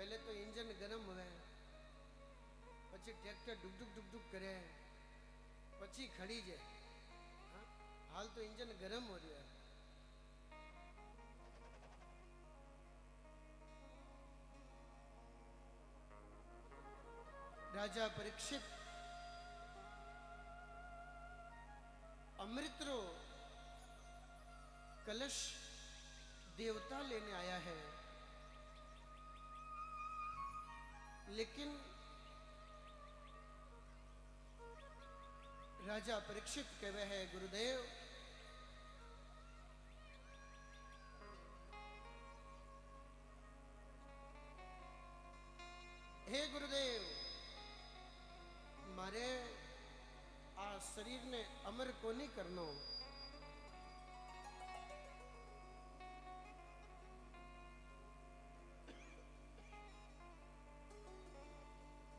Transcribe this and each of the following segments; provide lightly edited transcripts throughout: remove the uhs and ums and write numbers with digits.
पहले तो इंजन गरम हुए, पछी ट्रेक्टर डुक डुक करे, पछी खड़ी जाए। हाँ? हाल तो इंजन गरम हो रहा है। राजा परीक्षित अमृत रो कलश देवता लेने आया है, लेकिन राजा परीक्षित कहवे है, गुरुदेव हे गुरुदेव, मारे आ शरीर ने अमर को नहीं करनो।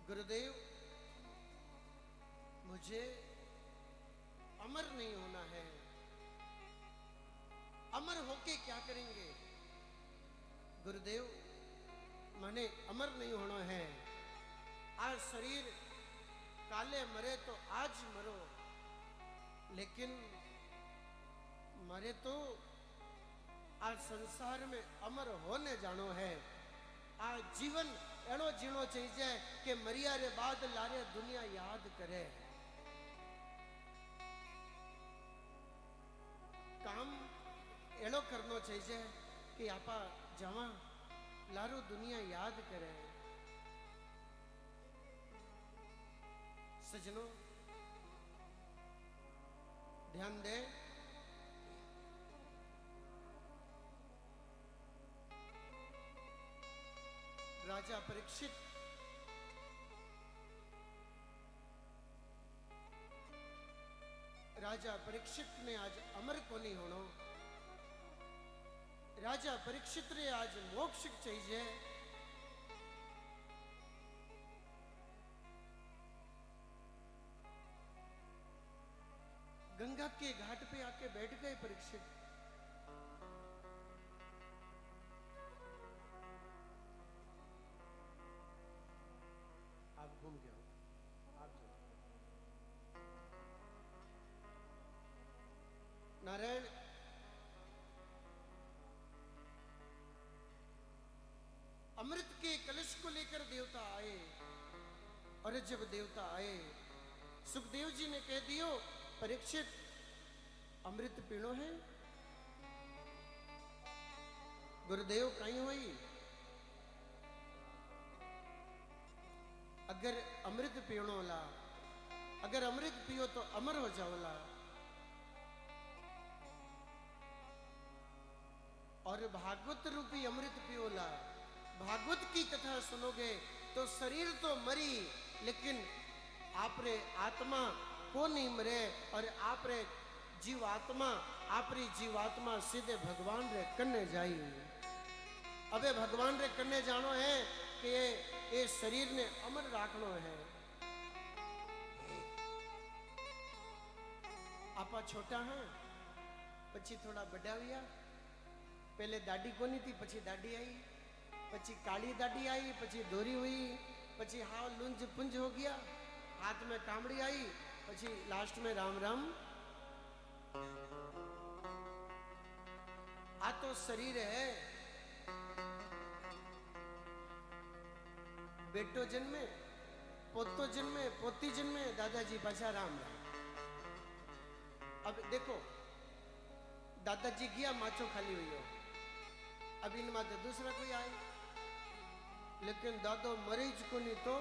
गुरुदेव मुझे अमर नहीं होना है। अमर होके क्या करेंगे? गुरुदेव मने अमर नहीं होना है। आज शरीर काले मरे तो आज मरो, लेकिन मरे तो आज संसार में अमर होने जानो है। आज जीवन एड़ो जीणो चाहिए कि मरिया रे बाद लारे दुनिया याद करे। काम एड़ो करनो चाहिए कि आपा जवा लारो दुनिया याद करे। सजनों ध्यान दे, राजा परीक्षित ने आज अमर को नहीं होनो। राजा परीक्षित रे आज मोक्ष चाहिए। गंगा के घाट पे आके बैठ गए परीक्षित। आप घूम गए, आप चलो। नारायण अमृत के कलश को लेकर देवता आए, और जब देवता आए सुखदेव जी ने कह दियो, परीक्षित अमृत पीणो है। गुरुदेव कहीं हुई, अगर अमृत पीणो ला, अगर अमृत पियो तो अमर हो जाओला, और भागवत रूपी अमृत पियोला, भागवत की कथा सुनोगे तो शरीर तो मरी, लेकिन आपरे आत्मा को नहीं मरे, और आपरे जीवात्मा, आपरी जीवात्मा सीधे भगवान रे कन्ने जाई। अबे भगवान रे कन्ने जानो है कि ये शरीर ने अमर राखनो है। आपा छोटा है, पछी थोड़ा बड़ा हुआ। पहले दाढ़ी कोनी थी, पछी दाढ़ी आई, पछी काली दाढ़ी आई, पछी दोरी हुई, पछी हाव लुंज पुंज हो गया, हाथ में कामड़ी आई, पछी लास्ट में राम राम। आ तो शरीर है। बेटो जन्मे, पोतो जन्मे, पोती जन्मे, दादाजी पाछा राम राम। अब देखो, दादाजी गया, माचो खाली हुई हो। अब इन माते दूसरा कोई आए, लेकिन दादो मरीज को नहीं तो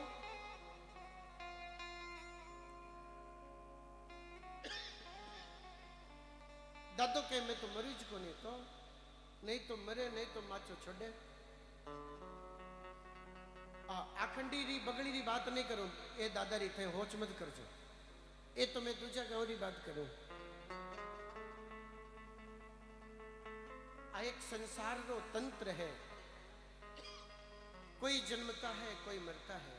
दादो के मैं तो मरीज को नहीं तो मरे, नहीं तो माचो छोड़े। आखंडी री बगड़ी री बात नहीं करूं, ये दादा री थे होच मत करजो। ये तो मैं दूजा गाँव री बात करूं। आ एक संसार रो तंत्र है, कोई जन्मता है, कोई मरता है,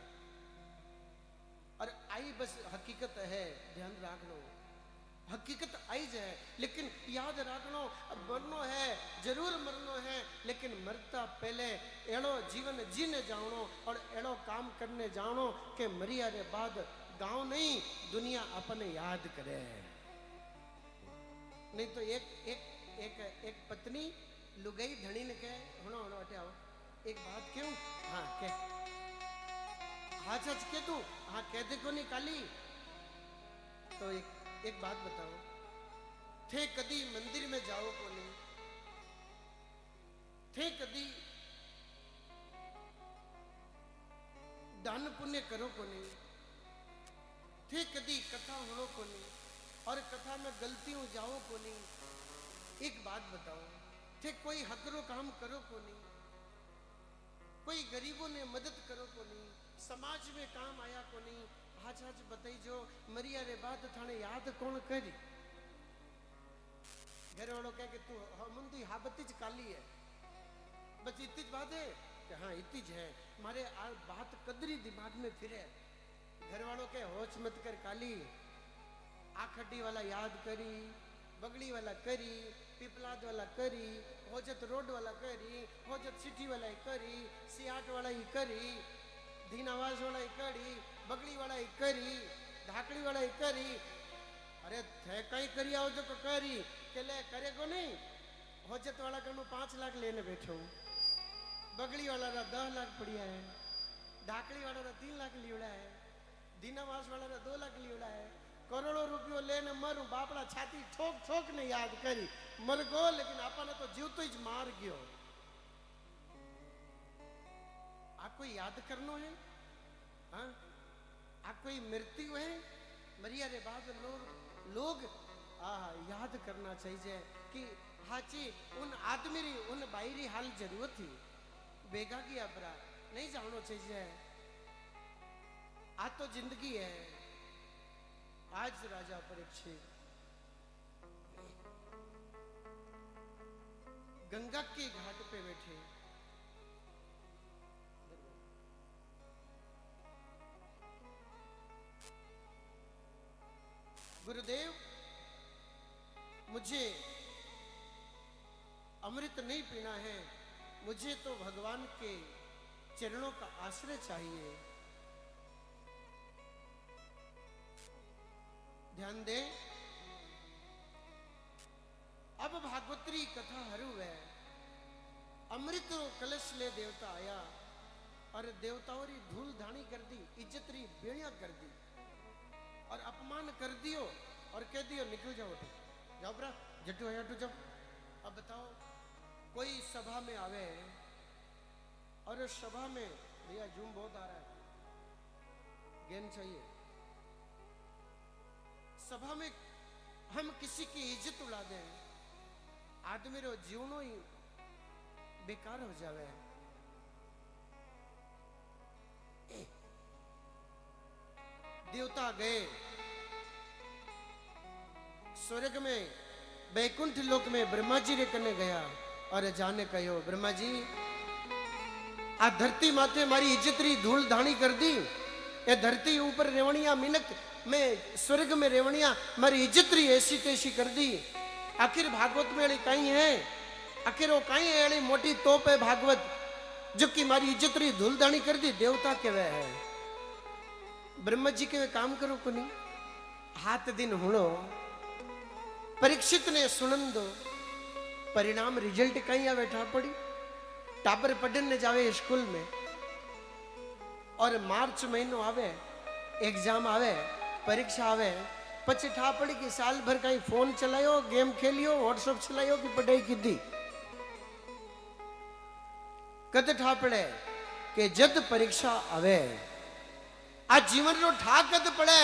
और आई बस हकीकत है, ध्यान रखना। हकीकत आई जाए। लेकिन याद रखनो, अब मरनो है, जरूर मरनो है, लेकिन मरता पहले एड़ो जीवन जीने जानो और एड़ो काम करने जानो के मरिया रे बाद गांव नहीं दुनिया अपने याद करे। नहीं तो एक एक एक एक पत्नी लुगाई धनी ने कहे होनो होनो हटे आओ एक बात क्यों, हाँ के हाँ सच के तू, हाँ कह दे को नहीं काली। तो एक बात बताओ, थे कदी मंदिर में जाओ को नहीं, थे कदी दान पुण्य करो को नहीं, थे कदी कथा होनो को नहीं और कथा में गलतियों जाओ को नहीं। एक बात बताओ, थे कोई हकरो काम करो को नहीं, कोई गरीबों ने मदद करो को नहीं, समाज में काम आया को नहीं। आज आज बताई जो मरिया रे बात थाने याद कौन करी। घर वालों कह के तू मुंदी हाबतीज काली है, बस इतनी बात है कि हाँ इतनी है, मारे बात कदरी दिमाग में फिरे। घर वालों के होश मत कर काली, आखड्डी वाला याद करी, बगड़ी वाला करी, पिपलाद वाला करी, होजत रोड वाला करी, होजत सिटी वाला ही करी, सियाट वाला ही करी, दीनावास वाला ही करी, बगड़ी वाला ही करी, ढाकड़ी वाला ही करी। अरे थे कहीं करी आओ जो करी के ले करे को नहीं। होजत वाला कर 5 लाख लेने बैठो, बगड़ी वाला 10 लाख पड़िया है, ढाकड़ी वाला 3 लाख लियोड़ा है, दीनावास वाला 2 लाख लियोड़ा है। करोड़ों रुपयो लेने मरू बापड़ा छाती ठोक ठोक ने याद करी मर गो, लेकिन आपने तो जीवतो ही मार गयो। आपको याद करनो है, हाँ आपको मृत्यु है, मरिया रे बाद लोग याद करना चाहिए कि हाची उन आदमी री उन बाई री हाल जरूरत थी, बेगा की अपरा नहीं जानो चाहिए। आज तो जिंदगी है। आज राजा परीक्षित गंगा के घाट पे बैठे, गुरुदेव मुझे अमृत नहीं पीना है, मुझे तो भगवान के चरणों का आश्रय चाहिए। ध्यान दे, अब भागवतरी कथा हरू है। अमृत रो कलश ले देवता आया और देवताओं री धूल धानी कर दी, इज्जत री बेड़िया कर दी और अपमान कर दियो और कह दियो निकल जाओ, जाओ ब्रा जट्टू है जाओ। अब बताओ कोई सभा में आवे और उस सभा में भैया जूम बहुत आ रहा है, गेन चाहिए। सभा में हम किसी की इज्जत उड़ा दें, आदमी रो जीवनो ही बेकार हो जावे। देवता गए स्वर्ग में, बैकुंठ लोक में ब्रह्मा जी रे कने गया और जाने कहो ब्रह्मा जी आ धरती माथे मारी इज्जत री धूल धानी कर दी, ये धरती ऊपर रेवणिया मिनक में स्वर्ग में रेवणिया मारी इज्जत री ऐसी तैसी कर दी। आखिर भागवत में अड़ी कहीं है, आखिर वो कहीं है अड़ी मोटी तोप है भागवत जो कि मारी इज्जत री धूल धानी कर दी। देवता के वे है, ब्रह्मा जी के वे काम करो को नहीं। हाथ दिन हुणो परीक्षित ने सुनन दो, परिणाम रिजल्ट कहीं आवे ठा पड़ी। टाबर पढ़ने जावे स्कूल में और मार्च महीनो आवे, एग्जाम आवे, परीक्षा आवे, पछी ठा पड़ी कि साल भर कहीं फोन चलायो, गेम खेलियो, व्हाट्सएप चलायो कि पढ़ाई की दी। कद ठा पड़े कि जद परीक्षा आवे आज जीवन रो ठा कद पड़े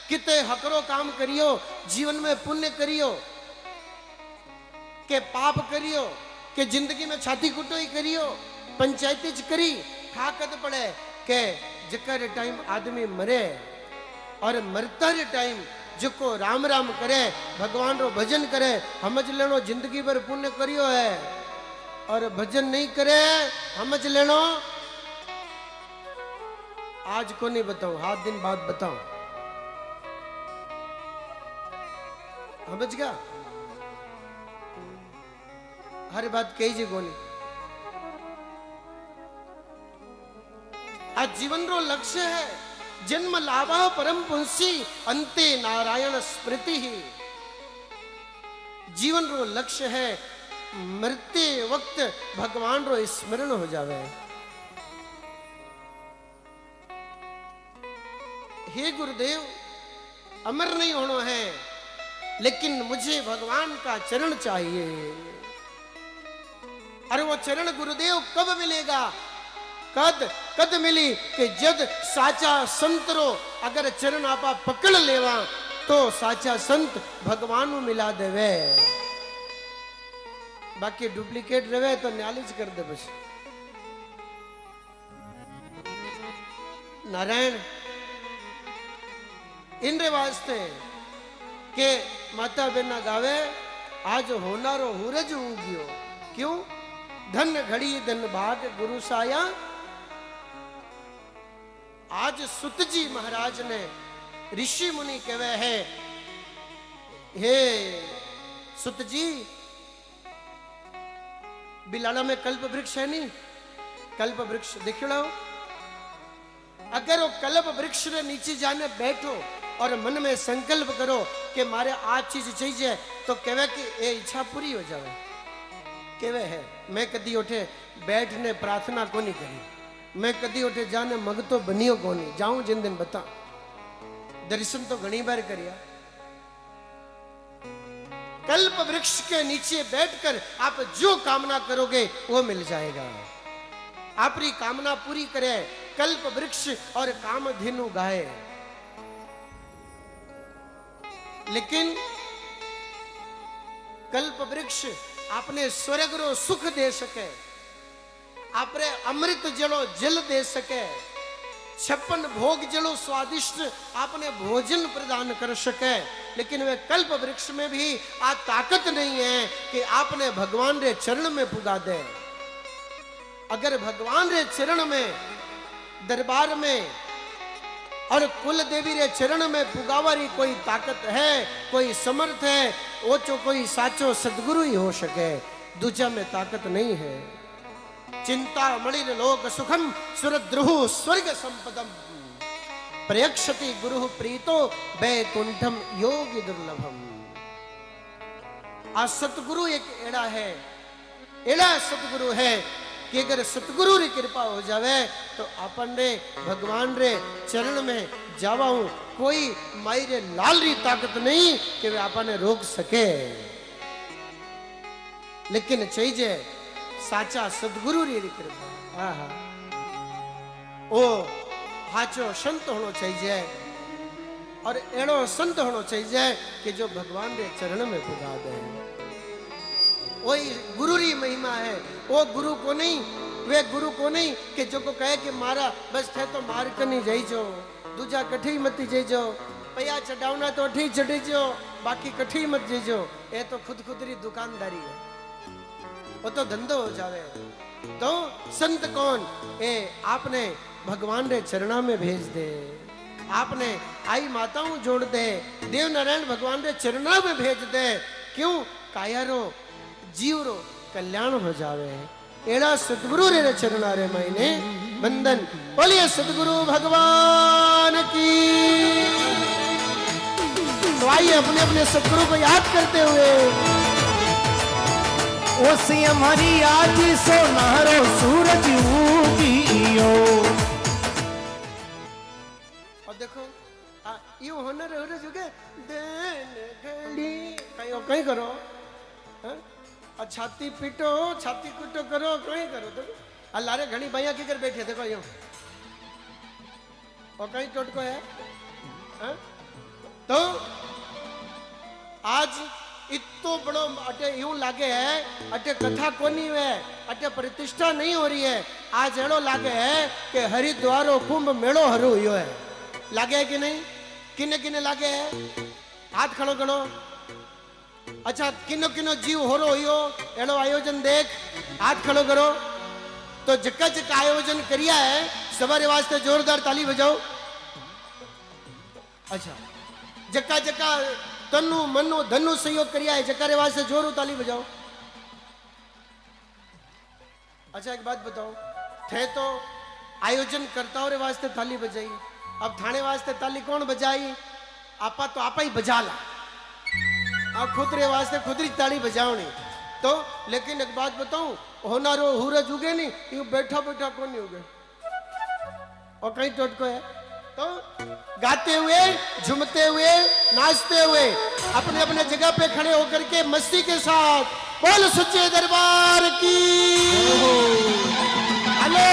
किते हकरो काम करियो, जीवन में पुण्य करियो के पाप करियो के जिंदगी में छाती कुटोई करियो, पंचायती च करी। ठा कद पड़े के जकर टाइम आदमी मरे और मरता रे टाइम जिको राम राम करे, भगवान रो भजन करे, समझ लेनो जिंदगी भर पुण्य करियो है। और भजन नहीं करे समझ लेनो आज को नहीं बताऊं, 7 दिन बाद बताऊं। समझ गया? हर बात कही जी कोनी। आ जीवन रो लक्ष्य है जन्म लाभा परम पुंसी अंते नारायण स्मृति ही। जीवन रो लक्ष्य है मरते वक्त भगवान रो स्मरण हो जावे। हे गुरुदेव, अमर नहीं होना है, लेकिन मुझे भगवान का चरण चाहिए। अरे वो चरण गुरुदेव कब मिलेगा? कद मिली कि जद साचा संत रो अगर चरण आपा पकड़ लेवा तो साचा संत भगवान में मिला देवे। बाकी डुप्लीकेट रहे तो न्यालिज कर दे बस। नारायण इनरे वास्ते के माता बहना गावे आज होनारो हुरज उगियो। क्यों? धन घड़ी धन भाग गुरु साया। आज सुत जी महाराज ने ऋषि मुनि कहवे है, हे सुत जी, बिलाड़ा में कल्प वृक्ष है नहीं? कल्प वृक्ष देख लो। अगर वो कल्प वृक्ष रे नीचे जाने बैठो और मन में संकल्प करो कि मारे आज चीज चाहिए, तो कहवे कि ये इच्छा पूरी हो जाए। कहवे है मैं कदी उठे बैठने प्रार्थना को नहीं करी, मैं कदी उठे जाने मगतो बनियो को नहीं जाऊं जिन दिन बता। दर्शन तो घनी बार करिया। कल्प वृक्ष के नीचे बैठकर आप जो कामना करोगे वो मिल जाएगा। आपकी कामना पूरी करे कल्प वृक्ष और कामधेनु गाय। लेकिन कल्प वृक्ष आपने स्वर्ग रो सुख दे सके, आपरे अमृत जलो जल दे सके, 56 भोग जलो स्वादिष्ट आपने भोजन प्रदान कर सके, लेकिन वे कल्प वृक्ष में भी आ ताकत नहीं है कि आपने भगवान रे चरण में पुगा दे। अगर भगवान रे चरण में, दरबार में और कुल देवी रे चरण में पुगावारी कोई ताकत है, कोई समर्थ है, वो जो कोई साचो सदगुरु ही हो सके, दूजा में ताकत नहीं है। चिंता मणिर लोक सुखम सुरद्रुहु स्वर्ग संपदम प्रयक्षति गुरु प्रीतो वैकुंठम योगी दुर्लभम। आ सतगुरु एक एड़ा है, एड़ा सतगुरु है कि अगर सतगुरु री कृपा हो जावे तो अपन रे भगवान रे चरण में जावाऊं, कोई माई रे लाल री ताकत नहीं कि वे आपने रोक सके। लेकिन चाहिए साचा सदगुरु री कृपा। आहा, ओ हाचो संत होना चाहिए और एड़ो संत होना चाहिए कि जो भगवान रे चरण में पुगा दे। वही गुरु री महिमा है। वो गुरु को नहीं, वे गुरु को नहीं कि जो को कहे कि मारा बस थे तो मार कर नहीं जाई जो, दूजा कठी मत जाई जो, पैया चढ़ावना तो अठी चढ़ी जो, बाकी कठी मत जाई जो। ये तो खुद री दुकानदारी है, वो तो धंधो हो जावे। तो संत कौन? ए आपने भगवान रे चरणा में भेज दे, आपने आई माताओं जोड़ दे, देव नारायण भगवान रे चरणा में भेज दे। क्यों? कायारो जीव रो कल्याण हो जावे। एड़ा सतगुरु रे चरणा रे मायने बंधन। बोलिए सतगुरु भगवान की। तो आइए अपने अपने सतगुरु को याद करते हुए, ओसी हमारी आज सोनारो सूरज उगियो। और देखो यूं होना रहो जुगे दिन घड़ी कहीं करो, और छाती पीटो, छाती कूटो करो, कहीं करो। तो अल्लाह घनी भैया की कर बैठे देखो यूं, और कहीं टोटको है। तो आज इतो बड़ो अटे यूं लागे है अटे कथा कोनी है, अटे प्रतिष्ठा नहीं हो रही है। आज एड़ो लागे है कि हरिद्वारो कुंभ मेड़ो हरू हुयो है। लागे है कि नहीं? किने किने लागे है? हाथ खड़ो करो। अच्छा किनो किनो जीव हो रो हुयो एड़ो आयोजन देख, हाथ खड़ो करो। तो जक्का जक्का आयोजन करिया है, सवारे वास्ते जोरदार ताली बजाओ। अच्छा जक्का जक्का तनु मनु धनु सहयोग करिया है जकारे वास्ते जोरू ताली बजाओ। अच्छा एक बात बताओ, थे तो आयोजन करताओं रे वास्ते ताली बजाई, अब थाने वास्ते ताली कौन बजाई? आपा तो आपा ही बजा ला, आप खुद रे वास्ते खुद ही ताली बजाओनी। तो लेकिन एक बात बताऊं, होनारो सूरज उगे नहीं, यूं बैठा बैठा कौन नहीं उगे, और कहीं टोटको है। तो गाते हुए, झूमते हुए, नाचते हुए, अपने अपने जगह पे खड़े होकर के मस्ती के साथ बोल सच्चे दरबार की हेलो।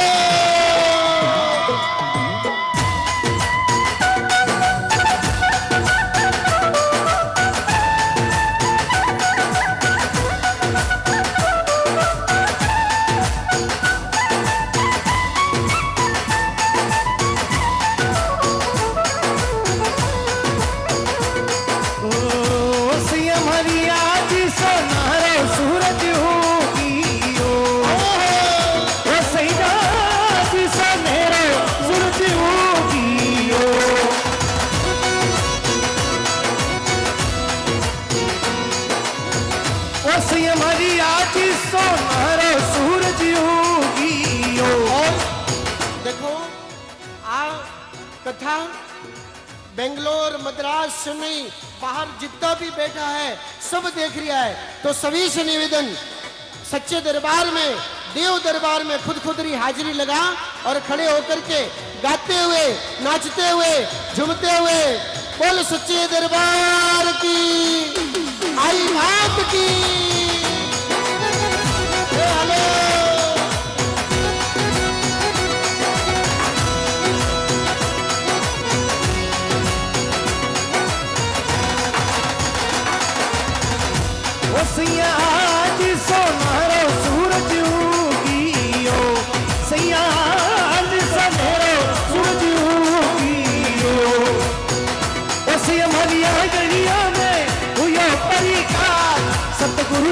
कथा बेंगलोर, मद्रास, चेन्नई, बाहर जितना भी बैठा है सब देख रहा है। तो सभी से निवेदन, सच्चे दरबार में, देव दरबार में खुद ही हाजिरी लगा और खड़े होकर के गाते हुए, नाचते हुए, झूमते हुए बोल सच्चे दरबार की आई बात की हेलो। सैया आज सोनारो सूरज उगियो, सैया आज सवेरो सूरज उगियो, उसी हमारी गलिया में हुआ परिकार सतगुरु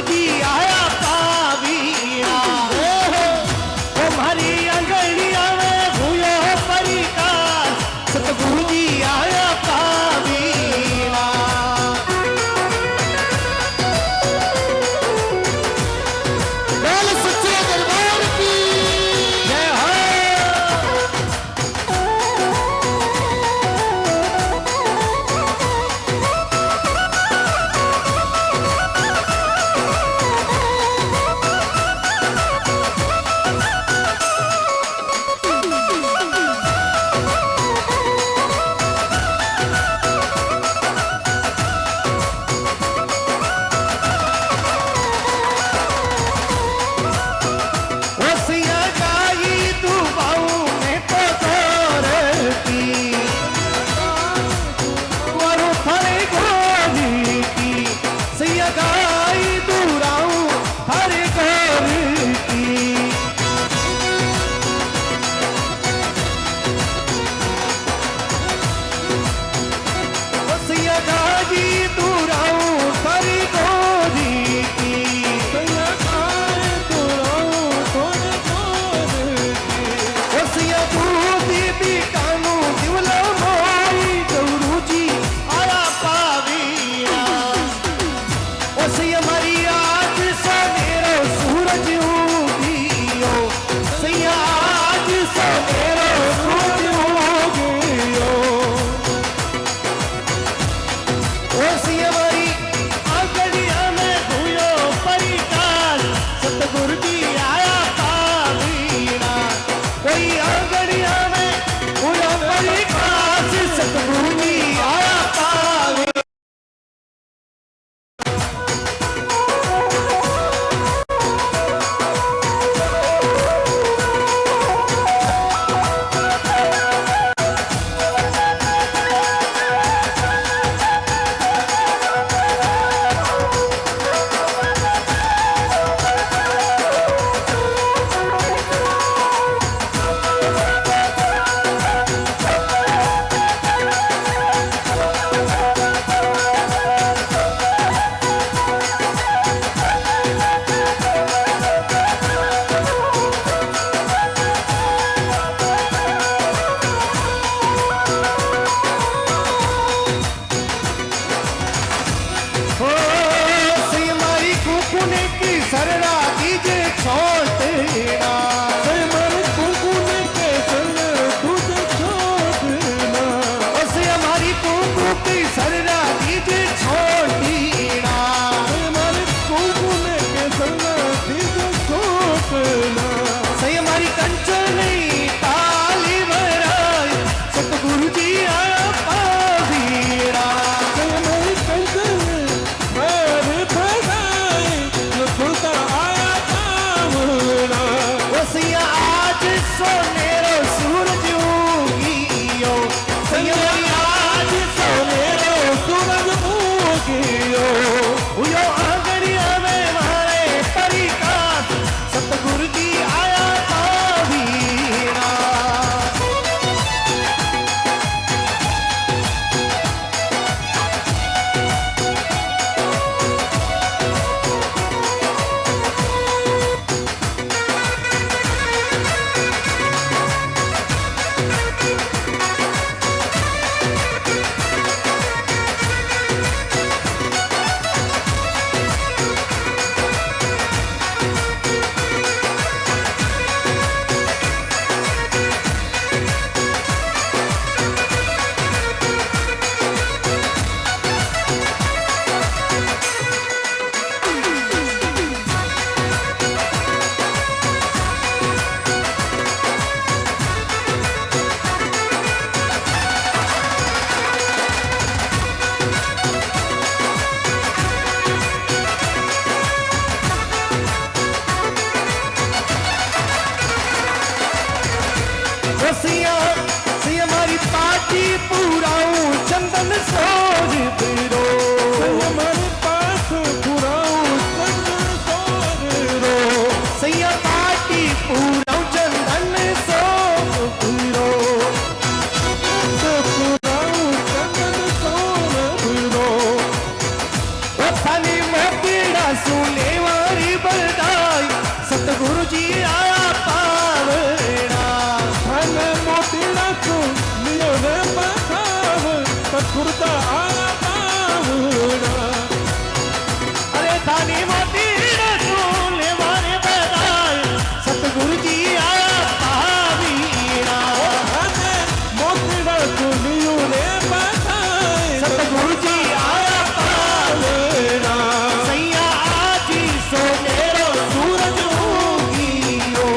सोनेरो सूरज उगियो सैया आज सोनेरो सूरज उगियो उयो आंगड़िया में मारे परिकास सतगुरु जी आया तावीरा सिया सिया मारी पाटी पूराऊं चंदन सोज बिरो हमारे पास पूराऊं चंदन सोज रो सिया पाटी पूराऊं चंदन सोज बिरो पूराऊं चंदन सोज बिरो ओ थानी में पीड़ा सुने वारी बरदाई सतगुरु जी आया पावड़ा मोतीड़ा को लियो रे बखाव सतगुरुदा आया पावड़ा अरे थानी मोतीड़ा सुन ले मारे बदाई सतगुरु जी आया पावीड़ा हने मोतीड़ा को लियो रे बखाई सतगुरु जी आया पावड़ा सैया आज सोनेरो सूरज उगियो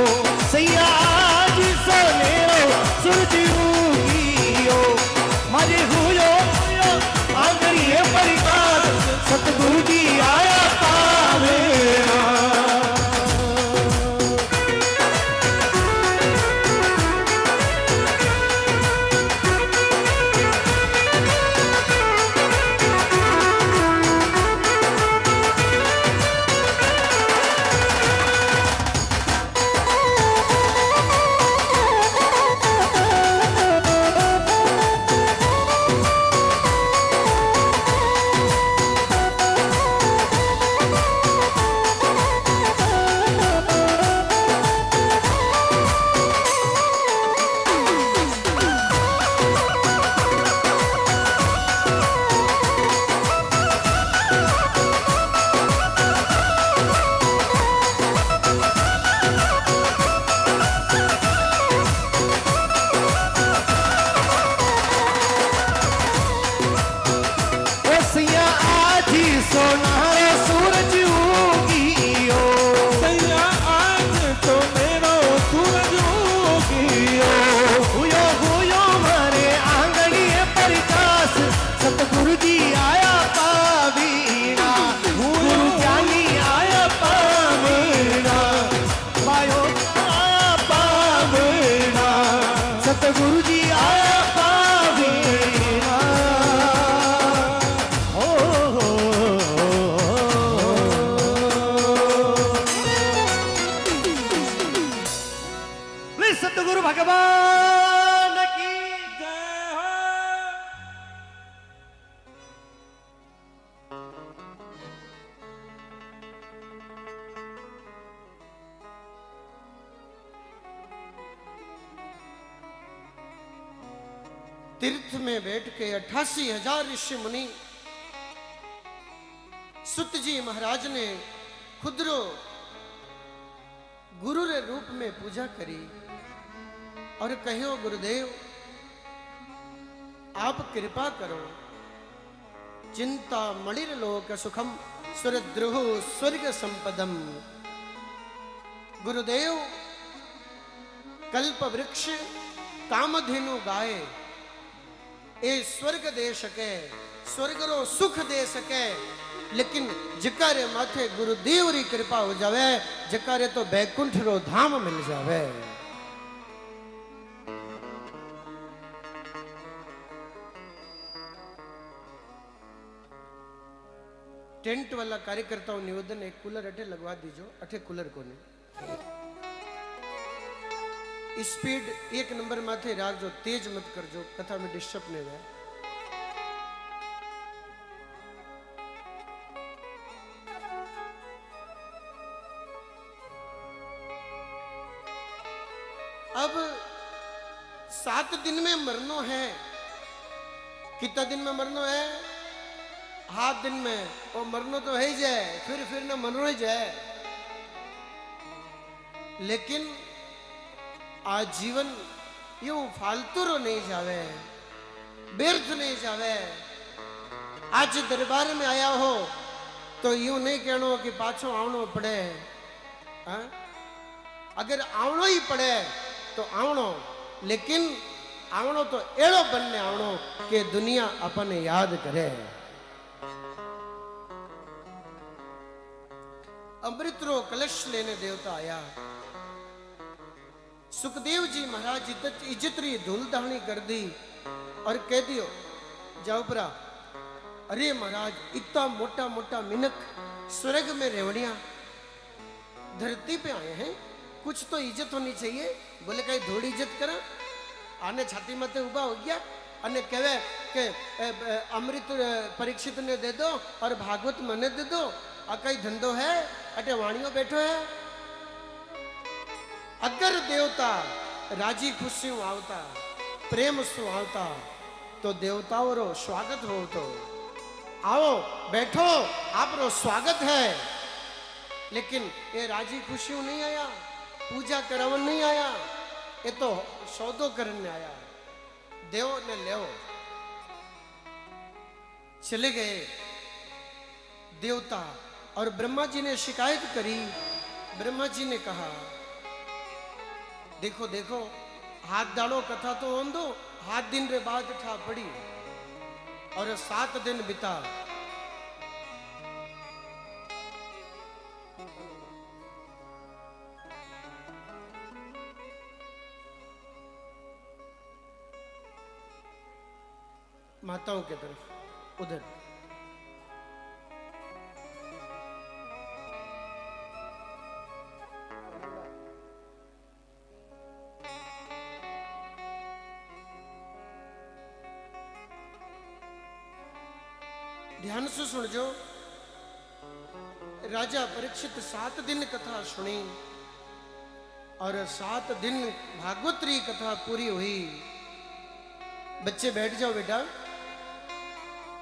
सैया आज सोनेरो सूरज उगियो मारे हुयो आंगड़िए परिकार सतगुरु जी आया पावेरा सोनारो सूरज उगियो सैया आज सोनेरो सूरज उगियो हुयो हुयो मारे आंगड़िए परिकास सतगुरु जी आया पावीना गुरु ज्ञानी आया पावीना पायो आया पावीना सतगुरु जी आया पावीना सतगुरु भगवान की जय हो। तीर्थ में बैठ के 88,000 ऋषि मुनि सुत जी महाराज ने खुदरो गुरु रे रूप में पूजा करी और कहो गुरुदेव आप कृपा करो चिंता मणिर लोक सुखम सुरद्रुह स्वर्ग संपदम। गुरुदेव कल्प वृक्ष कामधेनु गाय ए स्वर्ग दे सके स्वर्ग रो सुख दे सके लेकिन जकारे माथे गुरुदेव री कृपा हो जावे जकारे तो बैकुंठ रो धाम मिल जावे। टेंट वाला कार्यकर्ताओं निवेदन एक कूलर अठे लगवा दीजो, अठे कूलर कोने। स्पीड 1 नंबर माथे राखजो, तेज मत करजो, कथा में डिस्टर्ब नहीं हुआ। अब 7 दिन में मरनो है। कितना दिन में मरनो है? 7 दिन में। और मरनो तो है ही जाए, फिर ना मरनो ही जाए। लेकिन आज जीवन यूं फालतू रो नहीं जावे, व्यर्थ नहीं जावे। आज दरबार में आया हो तो यूं नहीं कहनो कि पाछो आवनो पड़े। हाँ? अगर आवनो ही पड़े तो आवनो, लेकिन आवनो तो एड़ो बनने आवनो कि दुनिया अपने याद करे। अमृत रो कलश लेने देवता आया। सुखदेव जी महाराज इज्जत री धूल धानी कर दी और कह दियो जाओ बरा, अरे महाराज इतना मोटा मोटा मिनक स्वर्ग में रेवड़िया धरती पे आए हैं, कुछ तो इज्जत होनी चाहिए। बोले कहीं थोड़ी इज्जत करा। आने छाती माथे उभा हो गया अने कहे के अमृत परीक्षित ने दे दो और भागवत मने दे दो। आ कई धंधो है, अटे वाणियों बैठो है। अगर देवता राजी खुशी आवता, प्रेम सु आवता तो देवताओं रो स्वागत हो। तो आओ बैठो, आप रो स्वागत है। लेकिन ये राजी खुशी नहीं आया, पूजा करवन नहीं आया, ये तो सौदो करने आया। देव ने ले चले गए देवता। और ब्रह्मा जी ने शिकायत करी। ब्रह्मा जी ने कहा देखो देखो, हाथ डालो कथा तो हों दो। 7 दिन रे बाद ठा पड़ी और 7 दिन बिता। माताओं के तरफ उधर ध्यान से सुनजो। राजा परीक्षित 7 दिन कथा सुनी और 7 दिन भागवत री कथा पूरी हुई। बच्चे बैठ जाओ बेटा,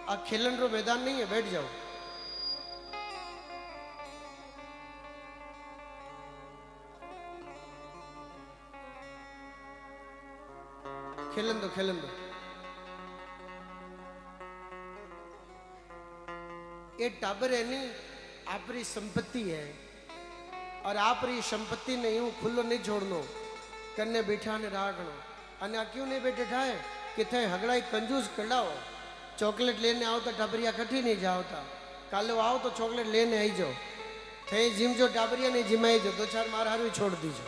आ खेलन रो मैदान नहीं है, बैठ जाओ। खेलन दो, खेलन दो। ये टाबर है नहीं, आपरी संपत्ति है और आपरी संपत्ति ने यूं खुल्लो नहीं छोड़नो, कन्ने बैठा ने राखनो। अने आ क्यों नहीं बैठे ठाए कि थे हगड़ाई कंजूस कड़ाओ। चॉकलेट लेने आओ तो टाबरिया कठी नहीं जाओता। कालो आओ तो चॉकलेट लेने आई जाओ। थे जिम जो टाबरिया नहीं जिमाई जो, 2-4 मार हारू छोड़ दीजो।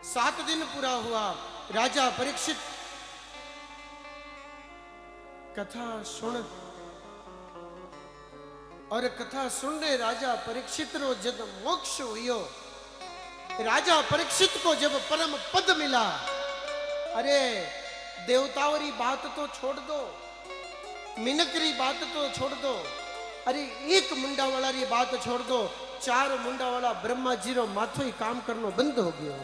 7 दिन पूरा हुआ। राजा परीक्षित कथा सुन और कथा सुनने राजा परीक्षित रो जब मोक्ष हुयो, राजा परीक्षित को जब परम पद मिला, अरे देवताओं री बात तो छोड़ दो, मिनकरी बात तो छोड़ दो, अरे एक मुंडा वाला री बात छोड़ दो, 4 मुंडा वाला ब्रह्मा जी रो माथो ही काम करनो बंद हो गयो।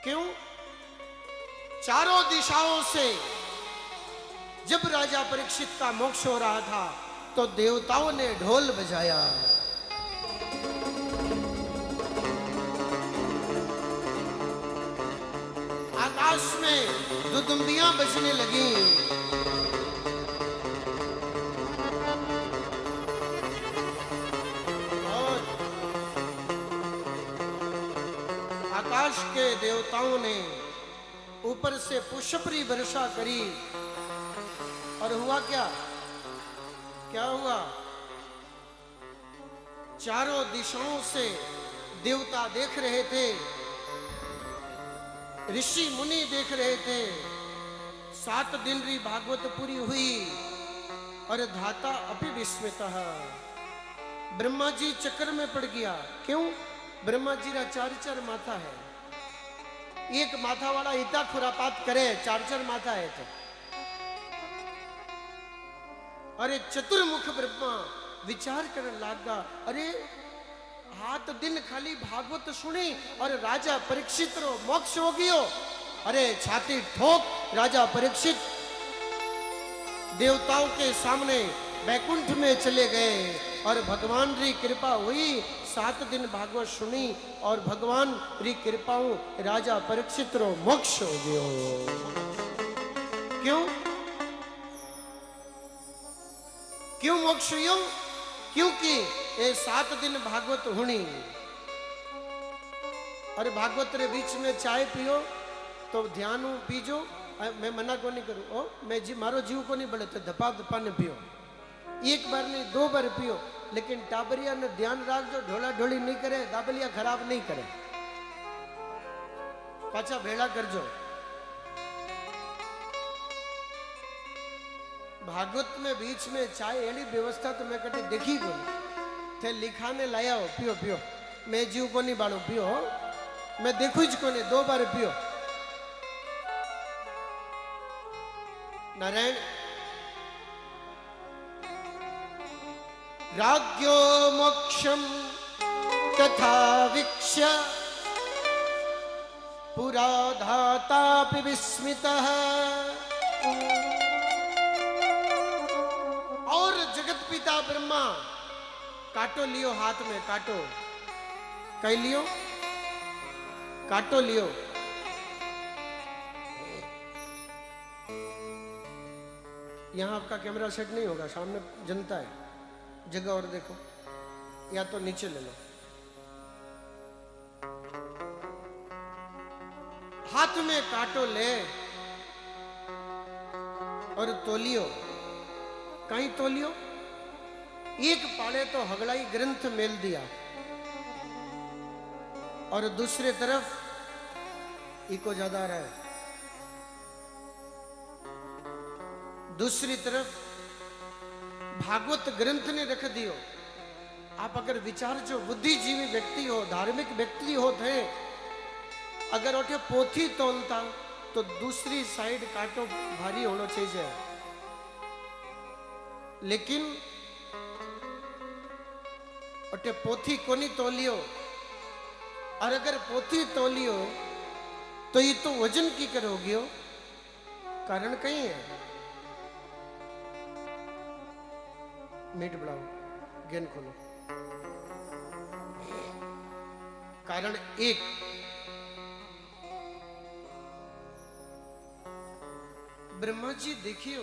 क्यों? चारों दिशाओं से जब राजा परीक्षित का मोक्ष हो रहा था तो देवताओं ने ढोल बजाया। आकाश में दुदुम्बियां बजने लगी। और आकाश के देवताओं ने ऊपर से पुष्परी वर्षा करी। और हुआ क्या? क्या हुआ? चारों दिशाओं से देवता देख रहे थे ऋषि मुनि देख रहे थे। 7 दिन री भागवत पूरी हुई और धाता अभी विस्मित। ब्रह्मा जी चक्कर में पड़ गया। क्यों? ब्रह्मा जी रा 4 माथा है। एक माथा वाला इतना खुरापात करे, 4 माथा है तो। अरे चतुर्मुख ब्रह्मा विचार करने लगा, अरे 7 दिन खाली भागवत सुनी और राजा परीक्षित रो मोक्ष हो गयो। अरे छाती ठोक राजा परीक्षित देवताओं के सामने बैकुंठ में चले गए और भगवान री कृपा हुई। 7 दिन भागवत सुनी और भगवान री कृपाओं राजा परीक्षित रो मोक्ष हो गयो। क्यों? क्यों मोक्ष हुई? क्योंकि ये 7 दिन भागवत हुनी। और भागवत रे बीच में चाय पियो तो ध्यान पीजो। मैं मना को नहीं करूँ, ओ मैं जी मारो जीव को नहीं बढ़े तो धपा धपा ने पियो। एक बार नहीं 2 बार पियो, लेकिन टाबरिया ने ध्यान रखो, ढोला ढोली नहीं करे, दाबलिया खराब नहीं करे, पाछा भेड़ा करजो। भागवत में बीच में चाय एड़ी व्यवस्था तो मैं कभी देखी को थे। लिखाने लाया हो, पियो पियो, मैं जीव को नहीं बाड़ू, पियो, मैं देखू ज को नहीं, 2 बार पियो। नारायण राज्ञो मोक्षम तथा वीक्ष्य पुरा धातापि विस्मितः। और जगत पिता ब्रह्मा काटो लियो हाथ में, काटो कई लियो, काटो लियो। यहां आपका कैमरा सेट नहीं होगा, सामने जनता है, जगह और देखो, या तो नीचे ले लो। हाथ में काटो ले और तोलियो। कहीं तोलियो? एक पाड़े तो हगड़ाई ग्रंथ मेल दिया और दूसरे तरफ इको ज्यादा रहा है, दूसरी तरफ भागवत ग्रंथ ने रख दियो। आप अगर विचार जो बुद्धिजीवी व्यक्ति हो, धार्मिक व्यक्ति हो थे, अगर उठे पोथी तोलता तो दूसरी साइड काटो भारी होना चाहिए, लेकिन उठे पोथी कोनी तोलियो। और अगर पोथी तोलियो तो ये तो वजन की करोगियो, कारण कहीं है। मीट बढ़ाओ, गेन खोलो। कारण एक, ब्रह्मा जी देखियो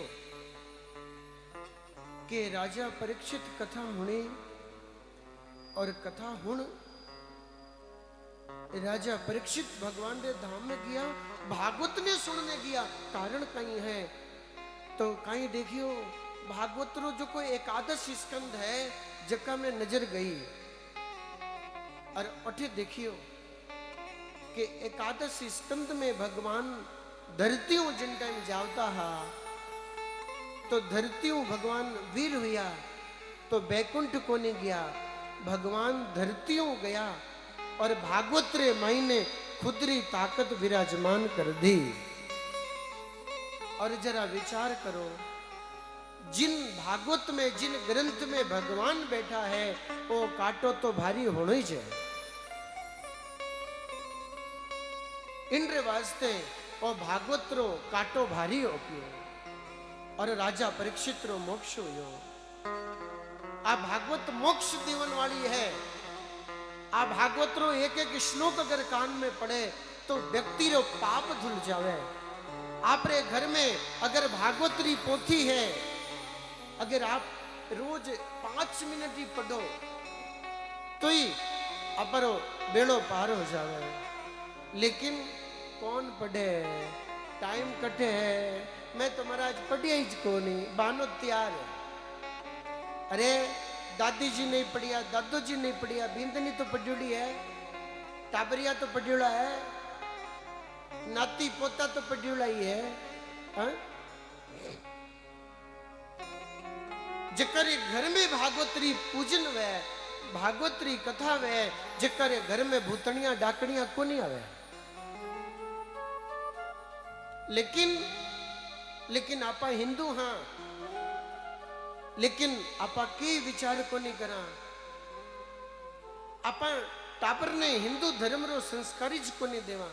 कि राजा परीक्षित कथा होने और कथा हुण राजा परीक्षित भगवान के धाम में गया, भागवत ने सुनने गया। कारण कहीं है तो कहीं देखियो भागवत रो जो कोई एकादश स्कंद है जका में नजर गई। और अठे देखियो कि एकादश स्कंद में भगवान धरतियों जिन टाइम जावता हा तो धरतियों भगवान वीर हुआ तो बैकुंठ को नहीं गया, भगवान धरतियों गया और भागवत रे माई ने खुदरी ताकत विराजमान कर दी। और जरा विचार करो, जिन भागवत में, जिन ग्रंथ में भगवान बैठा है वो काटो तो भारी होना ही चाहिए। इंद्र वास्ते वो भागवत रो काटो भारी हो पियो और राजा परीक्षित रो मोक्ष हुयो। आ भागवत मोक्ष दीवन वाली है। आ भागवत रो एक एक श्लोक अगर कान में पड़े तो व्यक्ति रो पाप धुल जावे। आपरे घर में अगर भागवत री पोथी है, अगर आप रोज 5 मिनट ही पढ़ो तो ही अपरो बेड़ो पार हो जावे। लेकिन कौन पढ़े, टाइम कटे है। मैं तो महाराज पढ़िया ही को नहीं, बानो तैयार है। अरे दादी जी नहीं पढ़िया, दादो जी नहीं पढ़िया, बिंदनी तो पढ़ी है, टाबरिया तो पढ़ियोड़ा है। नाती पोता तो पड्यूला ही है, हाँ? जकरे घर में भागवतरी पूजन वे, भागवतरी कथा वे, जकरे घर में भूतनिया डाकनिया को नहीं आवे। लेकिन आपा हिंदू हाँ, लेकिन आपा की विचार को नहीं करा। आपा टापर ने हिंदू धर्म रो संस्कारी ज को नहीं देवा।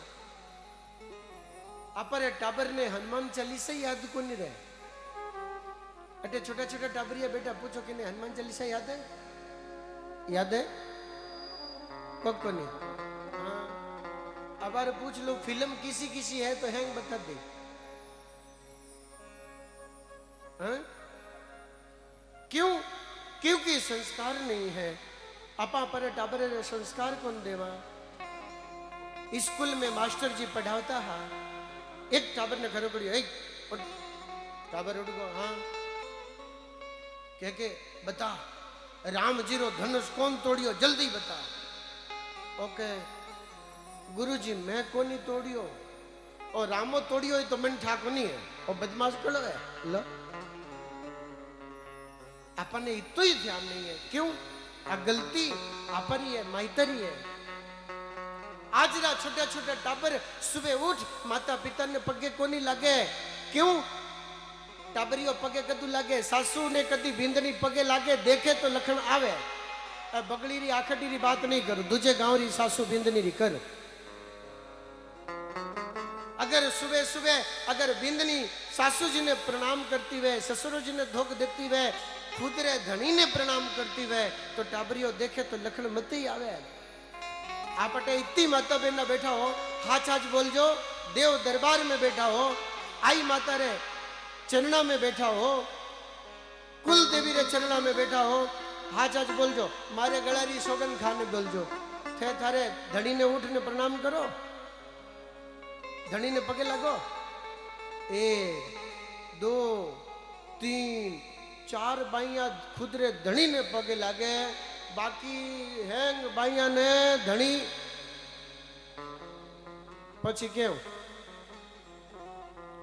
आपरे टाबर ने हनुमान चालीसा याद को नहीं रहे। अटे छोटा छोटा टाबरिया बेटा पूछो कि नहीं हनुमान चालीसा याद है? याद है? को नहीं? हाँ, अब पूछ लो फिल्म किसी किसी है तो हैंग बता दे। हाँ? क्यों? क्योंकि संस्कार नहीं है। आपा पर टाबर संस्कार कौन देवा? स्कूल में मास्टर जी पढ़ाता है, एक टाबर ने घर पड़ी, एक टाबर उठ गो, हाँ के बता राम जी रो धनुष कौन तोड़ियो, जल्दी बता। ओके गुरुजी मैं को नहीं तोड़ियो, और रामो तोड़ियो तो मन ठाको नहीं है, और बदमाश कड़ो है। लो अपने इतो ही ध्यान नहीं है। क्यों? आ गलती अपनी है, माइतरी है। आज रा छोटे छोटे टाबर सुबह उठ माता पिता ने पगे को नहीं लगे। क्यों? टाबरियो पगे कदू लागे, सासू ने कदी बिंदनी पगे लागे, देखे तो लखन आवे। बगड़ी री आखड़ी री बात नहीं करो, दूजे गांव री सासू बिंदनी री कर। अगर सुबह सुबह अगर बिंदनी सासू जी ने प्रणाम करती वे, ससुर जी ने धोख देती वे, खुद रे धनी ने प्रणाम करती वे, तो टाबरियो देखे तो लखन मत ही आवे। आप अटे इतनी माता बहना बैठा हो, हाच हाच बोल जो, देव दरबार में बैठा हो, आई माता रे चरणा में बैठा हो, कुल देवी रे चरणा में बैठा हो, हाच हाच बोल जो, मारे गलारी सोगन खाने बोल जो, थे थारे धनी ने उठ ने प्रणाम करो, धनी ने पगे लगो। 1 2 3 4 बाइया खुद रे धनी ने पगे लागे, बाकी हैंग बाइया ने धनी पछी क्यों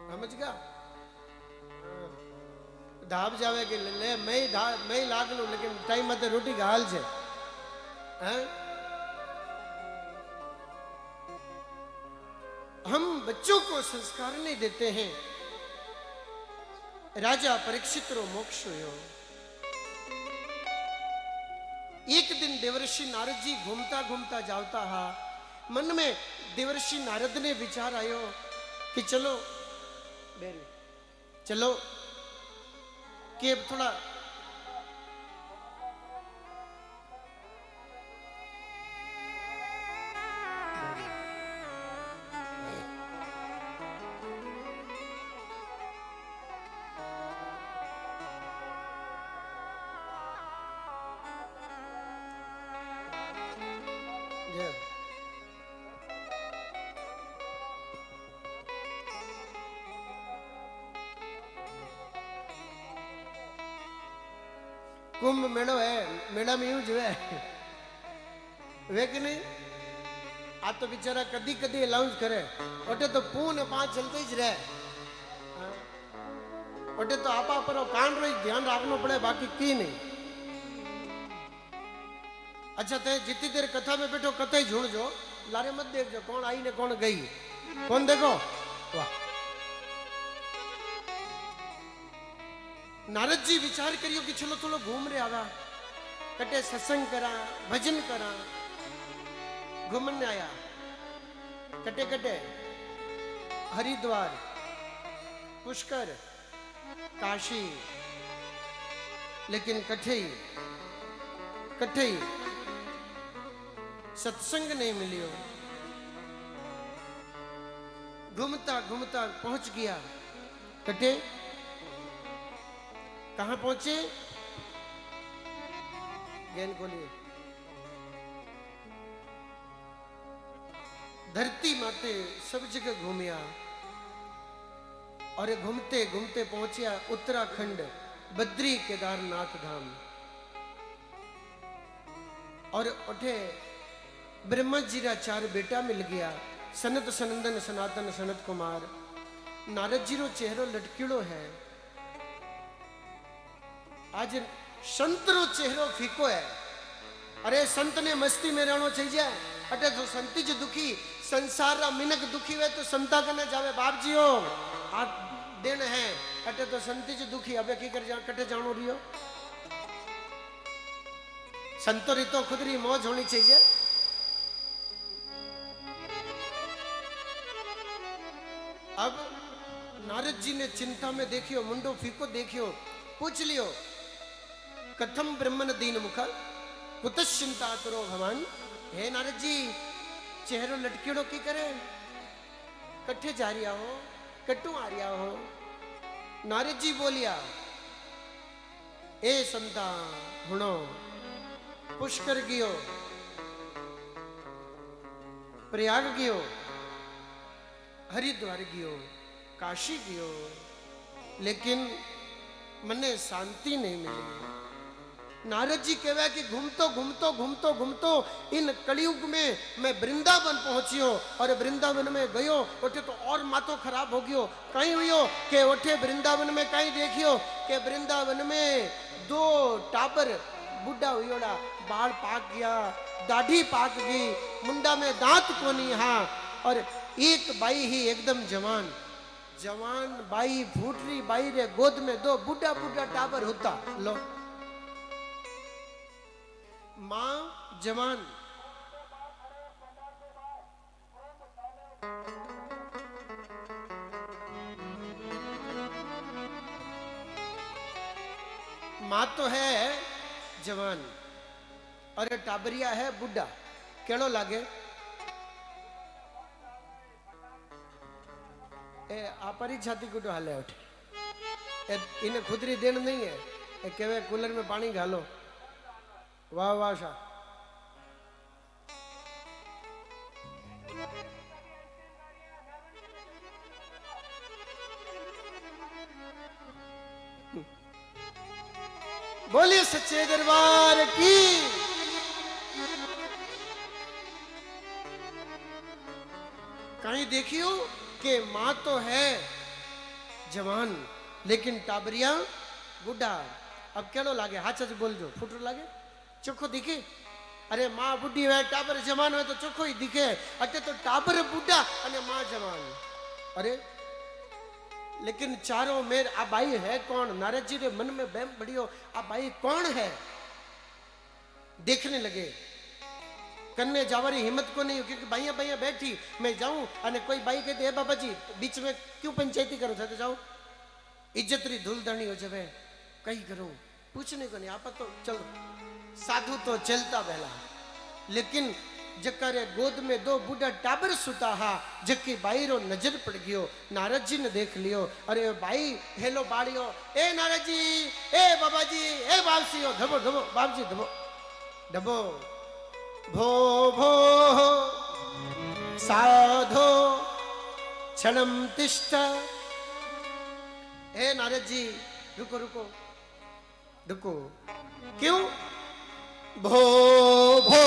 समझ गया? धाब जावे के ले मैं लाग लू, लेकिन टाइम मत रोटी का हाल छे। हम बच्चों को संस्कार नहीं देते हैं। राजा परीक्षित रो मोक्ष हुयो। एक दिन देवर्षि नारद जी घूमता घूमता जावता हा, मन में देवर्षि नारद ने विचार आयो कि चलो चलो कि थोड़ा कुंभ मेड़ो है, मेड़ा में यूं जो है वे कि नहीं? आ तो बेचारा कदी कदी अलाउंस करे, ओटे तो पून 5 चलते ही रहे। ओटे तो आपा पर कान रो ध्यान रखना पड़े, बाकी की नहीं। अच्छा ते जितनी देर कथा में बैठो कथा ही झूठ जो, लारे मत देख जो कौन आई ने कौन गई, कौन देखो। वाह, नारद जी विचार करियो कि चलो थोड़ा घूम रहे आवा, कटे सत्संग करा, भजन करा, घूमने आया। कटे कटे हरिद्वार, पुष्कर, काशी, लेकिन कठे सत्संग नहीं मिलियो। घूमता घूमता पहुंच गया कटे, कहां पहुंचे? ज्ञान खोलिए। धरती माते सब जगह घूमिया, और घूमते घूमते पहुंचिया उत्तराखंड बद्री केदारनाथ धाम। और उठे ब्रह्मा जी रा 4 बेटा मिल गया, सनत सनंदन सनातन सनत कुमार नारद जी रो चेहरो लटकीड़ो है। आज संत रो चेहरो फीको है। अरे संत ने मस्ती में रहना चाहिए। अटे तो संती जो दुखी संसार रा मिनक दुखी हुए तो संता कने जावे बाप जी हो आ दिन है। अटे तो संती जो दुखी अबे की कर जा कटे जानो रियो। संतो रीतो खुद री मौज होनी चाहिए। अब नारद जी ने चिंता में देखियो मुंडो फीको देखियो पूछ लियो कथम ब्रह्मन दीन मुख कुतश्चिंता करो भगवान। हे नारद जी चेहरो लटकीड़ो की करे कट्ठे जा रिया हो कट्टू आ रिया हो। नारद जी बोलिया ए संता हुणो पुष्कर गियो प्रयाग गियो हरिद्वार गियो काशी गियो लेकिन मने शांति नहीं मिली। नारद जी कहवा कि घूमतो घूमतो घूमतो घूमतो इन कलयुग में मैं वृंदावन पहुंचियो और वृंदावन में गयो उठे तो और मातो खराब हो गयो। कहीं हुयो के उठे वृंदावन में कहीं देखियो के वृंदावन में दो टाबर बुढ़ा हुयोड़ा बाल पाक गया दाढ़ी पाक गई मुंडा में दांत कोनी हाँ और एक बाई ही एकदम जवान जवान बाई फूटरी बाई रे गोद में दो बुढ़ा बुढ़ा टाबर होता। लो मां जवान मां तो है जवान और टाबरिया है बुढ़ा केड़ो लागे। ए आपरी छाती कुटो हाले उठे इन्हें खुदरी देन नहीं है ए केवे कूलर में पानी घालो। वाह वाह शाह बोलिए सच्चे दरबार की। कहीं देखियो कि मां तो है जवान लेकिन टाबरिया बुढ़ा। अब केड़ो लागे हाथ से बोल जो फुटरो लागे चोखो दिखे। अरे मां बुढ़ी है टाबर जवान है तो चोखो ही दिखे। अटे तो टाबर बुढ़ा अने मां जवान। अरे लेकिन चारों मेर आ बाई है कौन। नारद जी रे मन में बहम बढ़ियो आ बाई कौन है। देखने लगे कन्ने जावारी हिम्मत को नहीं क्योंकि बाइया बाइया बैठी मैं जाऊं अने कोई बाई कहती है बाबा जी बीच में क्यों पंचायती करो थे तो जाओ इज्जत री धूल धनी हो जावे कहीं करूं पूछने को नहीं आप तो चलो साधु तो चलता पहला लेकिन जकारे गोद में दो बूढ़ा टाबर सुता हा जकी बाई रो नजर पड़ गयो। नारद जी ने देख लियो अरे बाई हेलो बाड़ियो ए नारद जी ए बाबा जी ए बाबसियो धबो धबो बाप जी धबो धबो भो भो साधो क्षणम तिष्ठ। ए नारद जी रुको रुको रुको क्यों भो भो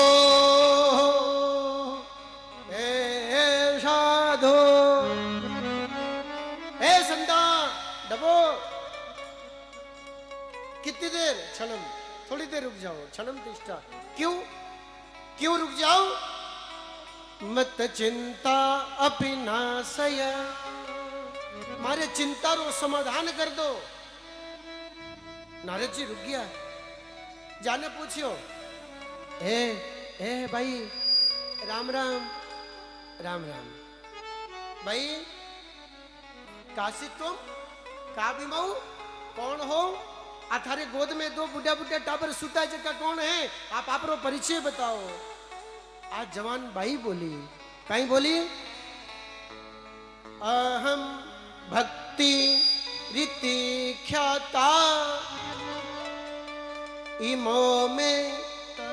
ए साधो ए संता डबो कितनी देर क्षणम थोड़ी देर रुक जाओ क्षणम तिष्ठा। क्यों क्यों रुक जाओ मत चिंता अपिनाशय मारे चिंता रो समाधान कर दो। नारद जी रुक गया जाने पूछियो ए भाई राम राम राम राम भाई काशी तुम का बिमाऊ कौन हो। आ थारे गोद में दो बुढ़ा बुढ़ा टाबर सुता जका कौन है आप आपरो परिचय बताओ। आज जवान भाई बोली कहीं बोली अहम भक्ति रीति ख्याता इमो में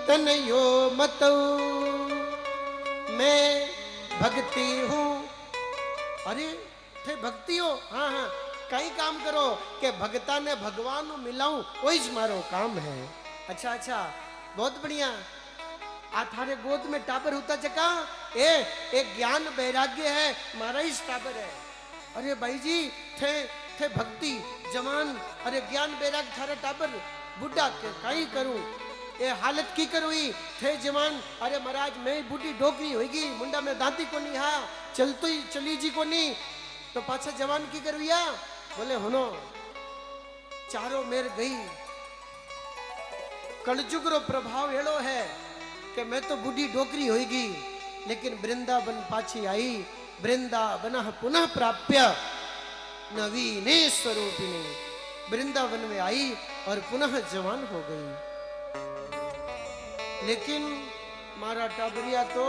तनयो मतौ मैं भक्ति हूँ। अरे थे भक्ति हो हाँ हाँ कई काम करो कि भगता ने भगवान मिलाऊं वही मारो काम है। अच्छा अच्छा बहुत बढ़िया आ थारे गोद में टाबर होता चका ए एक ज्ञान वैराग्य है मारा ही टाबर है। अरे भाई जी थे भक्ति जवान अरे ज्ञान वैराग्य थारे टाबर बुढ़ा के कहीं करूं ये हालत की करुई थे जवान अरे महाराज मैं बूढ़ी डोकरी होगी मुंडा में दांती को नहीं हा चलतो ही चली जी को नहीं तो पाछा जवान की करुया बोले होनो चारों मेर गई कलजुग रो प्रभाव एड़ो है कि मैं तो बूढ़ी डोकरी होगी लेकिन वृंदावन पाछी आई वृंदावन पुनः प्राप्य नवीने स्वरूपिणी वृंदावन में आई और पुनः जवान हो गई। लेकिन मारा टाबरिया तो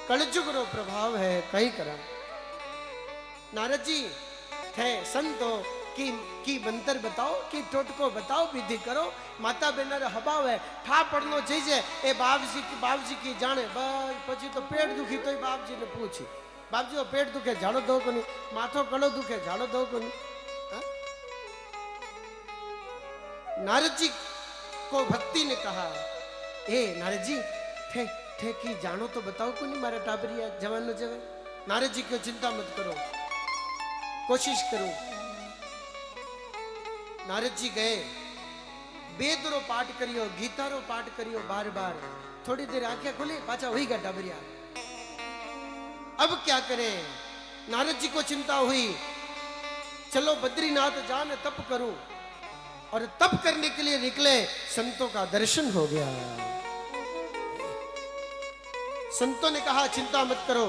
कलजुग रो प्रभाव है कहीं करा। नारद जी थे संतो की मंत्र बताओ की टोटको बताओ विधि करो माता बेनर हबाव है ठा पड़नो चाहिए ए बाप जी की जाने बस पछी तो पेट दुखी तो बाप जी ने पूछी बाप जी पेट दुखे झाड़ो दो को नहीं माथो कड़ो दुखे झाड़ो दो को नहीं। नारद जी को भक्ति ने कहा ए नारद जी थे की जानो तो बताओ को नहीं मारा टाबरिया जवान नो जवे। नारद जी को चिंता मत करो कोशिश करो। नारद जी गए वेद रो पाठ करियो गीता रो पाठ करियो बार बार थोड़ी देर आंखें खुली पाचा हुई गया टाबरिया। अब क्या करें नारद जी को चिंता हुई चलो बद्रीनाथ जान तप करूं और तप करने के लिए निकले संतों का दर्शन हो गया। संतों ने कहा चिंता मत करो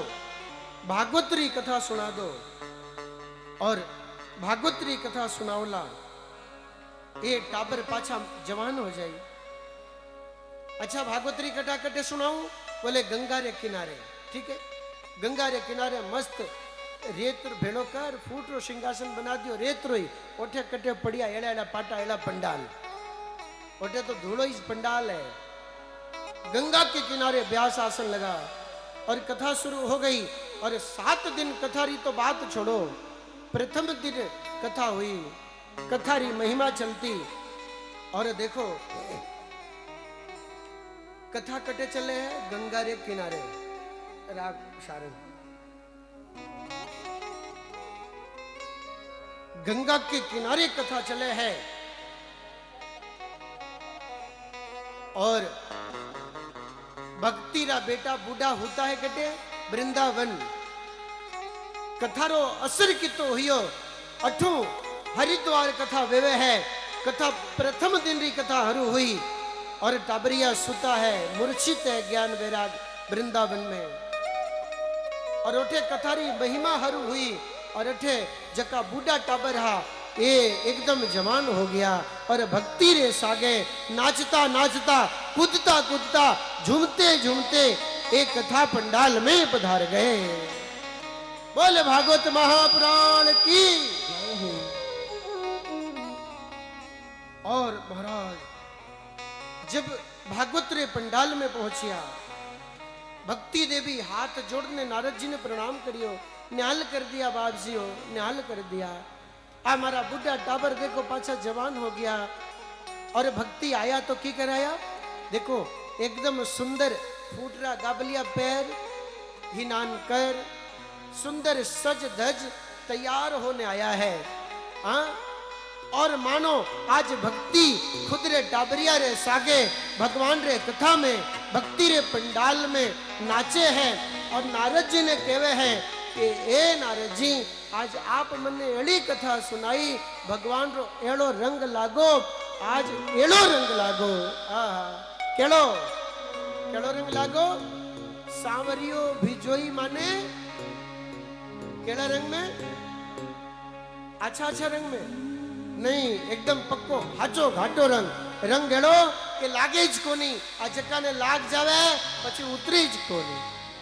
भागवतरी कथा सुना दो और भागवतरी कथा सुनाओला ये टाबर पाछा जवान हो जाए। अच्छा भागवतरी कथा कटे सुनाऊं बोले गंगा रे किनारे ठीक है गंगा रे किनारे मस्त रेत भेड़ो कर फूट रो सिंहासन बना दियो रेत रोई ओठे कटे पड़िया एड़ा एड़ा पाटा एड़ा पंडाल ओठे तो धूलो ही पंडाल है। गंगा के किनारे ब्यास आसन लगा और कथा शुरू हो गई और 7 दिन कथा री तो बात छोड़ो प्रथम दिन कथा हुई कथा री महिमा चलती और देखो कथा कटे चले हैं गंगा रे किनारे राग सारंग गंगा के किनारे कथा चले हैं और भक्ति रा बेटा बूढ़ा होता है कटे वृंदावन कथारो असर कितो हुयो अठू हरिद्वार कथा वेवे है कथा प्रथम दिन री कथा हरू हुई और टाबरिया सुता है मूर्छित है ज्ञान वैराग वृंदावन में और उठे कथारी महिमा हरू हुई और अठे जका बूढ़ा टाबर हा ये एकदम जवान हो गया और भक्ति रे सागे नाचता नाचता कूदता कूदता झूमते झूमते एक कथा पंडाल में पधार गए। बोले भागवत महापुराण की। और महाराज जब भागवत रे पंडाल में पहुंचिया भक्ति देवी हाथ जोड़ने नारद जी ने प्रणाम करियो न्याल कर दिया बाप जी हो न्याल कर दिया हमारा बुढ़ा टाबर देखो पाछा जवान हो गया और भक्ति आया तो की कराया देखो एकदम सुंदर फूटरा गाबलिया पैर हिनान कर सुंदर सज धज तैयार होने आया है। हाँ और मानो आज भक्ति खुद रे टाबरिया रे सागे भगवान रे कथा में भक्ति रे पंडाल में नाचे हैं और नारद जी ने कहवे हैं कि ए नारद जी आज आप मने एड़ी कथा सुनाई भगवान रो एड़ो रंग लागो आज एड़ो रंग लागो केड़ो केड़ो रंग लागो सांवरियो भिजोई माने केड़ा रंग में अच्छा अच्छा रंग में नहीं एकदम पक्को हाचो घाटो रंग रंग एड़ो के लागे ज कोनी आ जका ने लाग जावे पछी उतरी ज कोनी।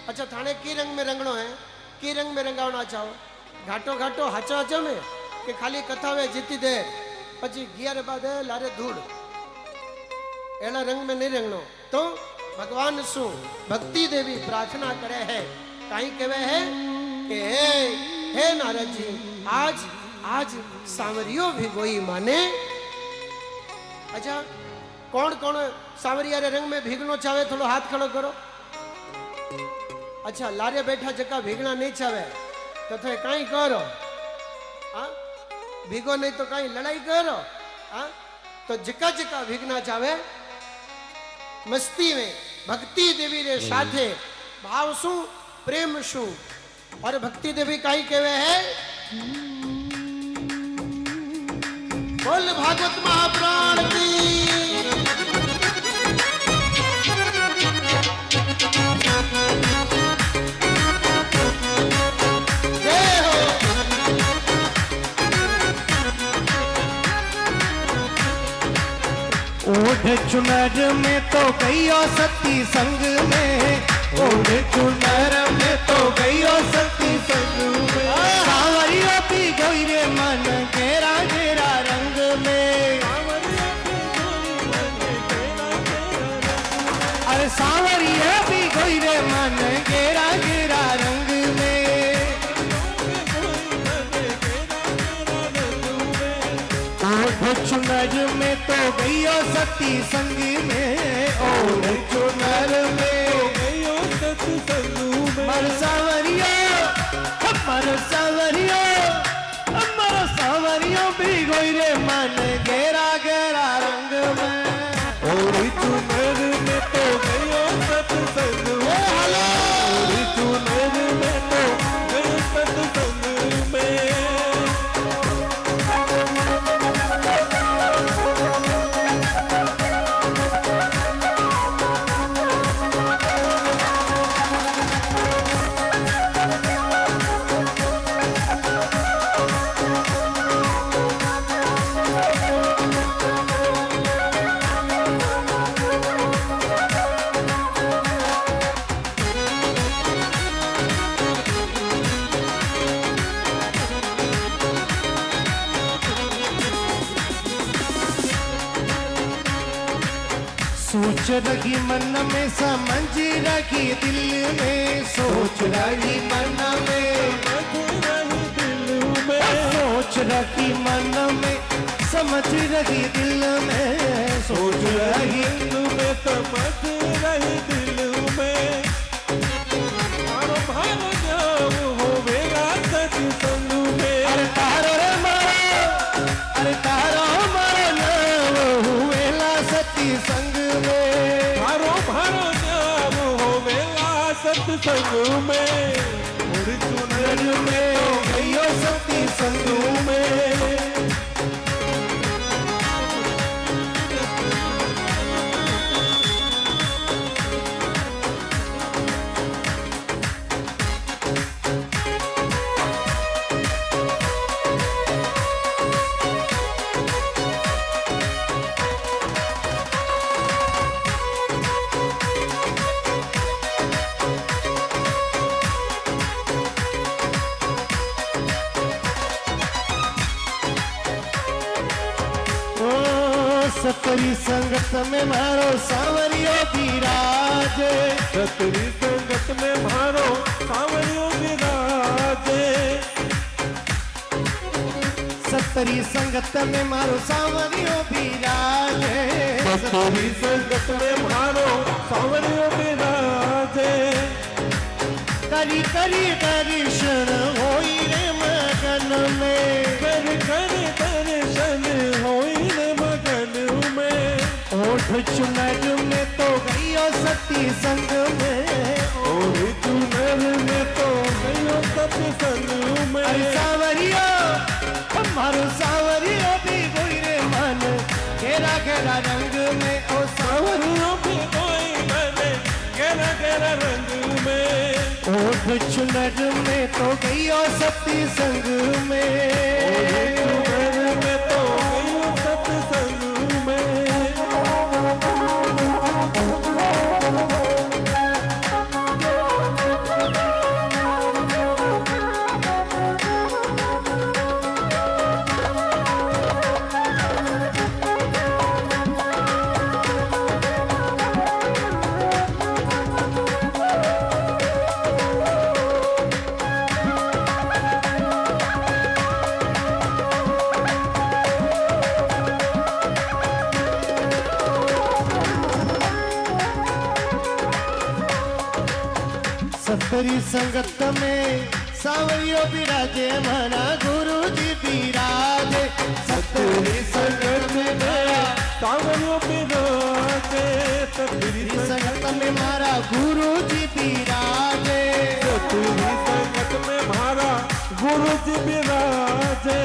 अच्छा थाने की रंग में रंगणो है की रंग में रंगावना चाहो घाटो घाटो हाचो हाचो में के खाली कथा वे जीती दे पछी गियर बाद लारे धूड़ एला रंग में नहीं रंगनो तो भगवान सु भक्ति देवी प्रार्थना करे है काई कहवे है कि हे नारद जी आज सांवरियो भी गोई माने। अच्छा कौन कौन सावरिया रे रंग में भीगनो चाहे थोड़ो हाथ खड़ो करो। अच्छा लारे बैठा जका भीगना नहीं चाहे तो थे कहीं करो हाँ भीगो नहीं तो कहीं लड़ाई करो हाँ तो जका जका भीगना चाहे मस्ती में भक्ति देवी रे साथे भाव शू प्रेम शू और भक्ति देवी कहीं कहवे है बोल भागवत महापुराण की जय हो। ओढ़ चुनर में तो गईयो सती संग में, ओढ़ चुनर में तो गईयो सती संग में, सावरिया पी गई रे मन घेरा घेरा रंग में, अरे सावरिया पी गई रे मन घेरा घेरा रंग में, ओढ़ चुनर में तो गईयो सती संग में, ओढ़ चुनर में गईयो सती संग में, मर सावरिया मर सावरिया भी गई रे मन घेरा घेरा रंग में, ओढ़ चुनर में तो गईयो सती संग में, ओढ़ चुनर में तो गईयो सती संग में। सोच रही मन में समझ रही दिल में, सोच रही मन में सोच रही मन में समझ रही दिल में, सोच रही दिल में समझ रही दिल में, मारो भारो जाओ होवेगा सच संग में, अरे तारो रे मारो, अरे तारो मारो नाम होवेला सती संग में, भारो भारो नाम होवेला सत्संग में, और चुनर में गईयो सती संग में। सतरी संगत में मारो सावरियो विराजे, सतरी संगत में मारो सावरियो विराजे, सतरी संगत में मारो सावरियो विराजे, सतरी संगत में मारो सावरियो विराजे, करी करी दर्शन होई रे मगन में, करी करी दर्शन होई रे मगन में, ओढ़ चुनर में तो गईयो सती संग में, ओढ़ चुनर में तो गईयो सती संग में, अरे सावरिया हमारो सावरिया भी गई रे मन घेरा घेरा रंग में, ओ सावरिया भी गई मन घेरा घेरा रंग में, ओढ़ चुनर में तो गईयो सती संग में, ओढ़ चुनर में तो गईयो सती संग में। सतरी संगत में सावरियो बिराजे हमारा गुरु जी बिराजे। सतरी संगत में सावरियो बिराजे, सतरी संगत में मारा गुरु जी बिराजे। सतरी संगत में मारा गुरु जी बिराजे।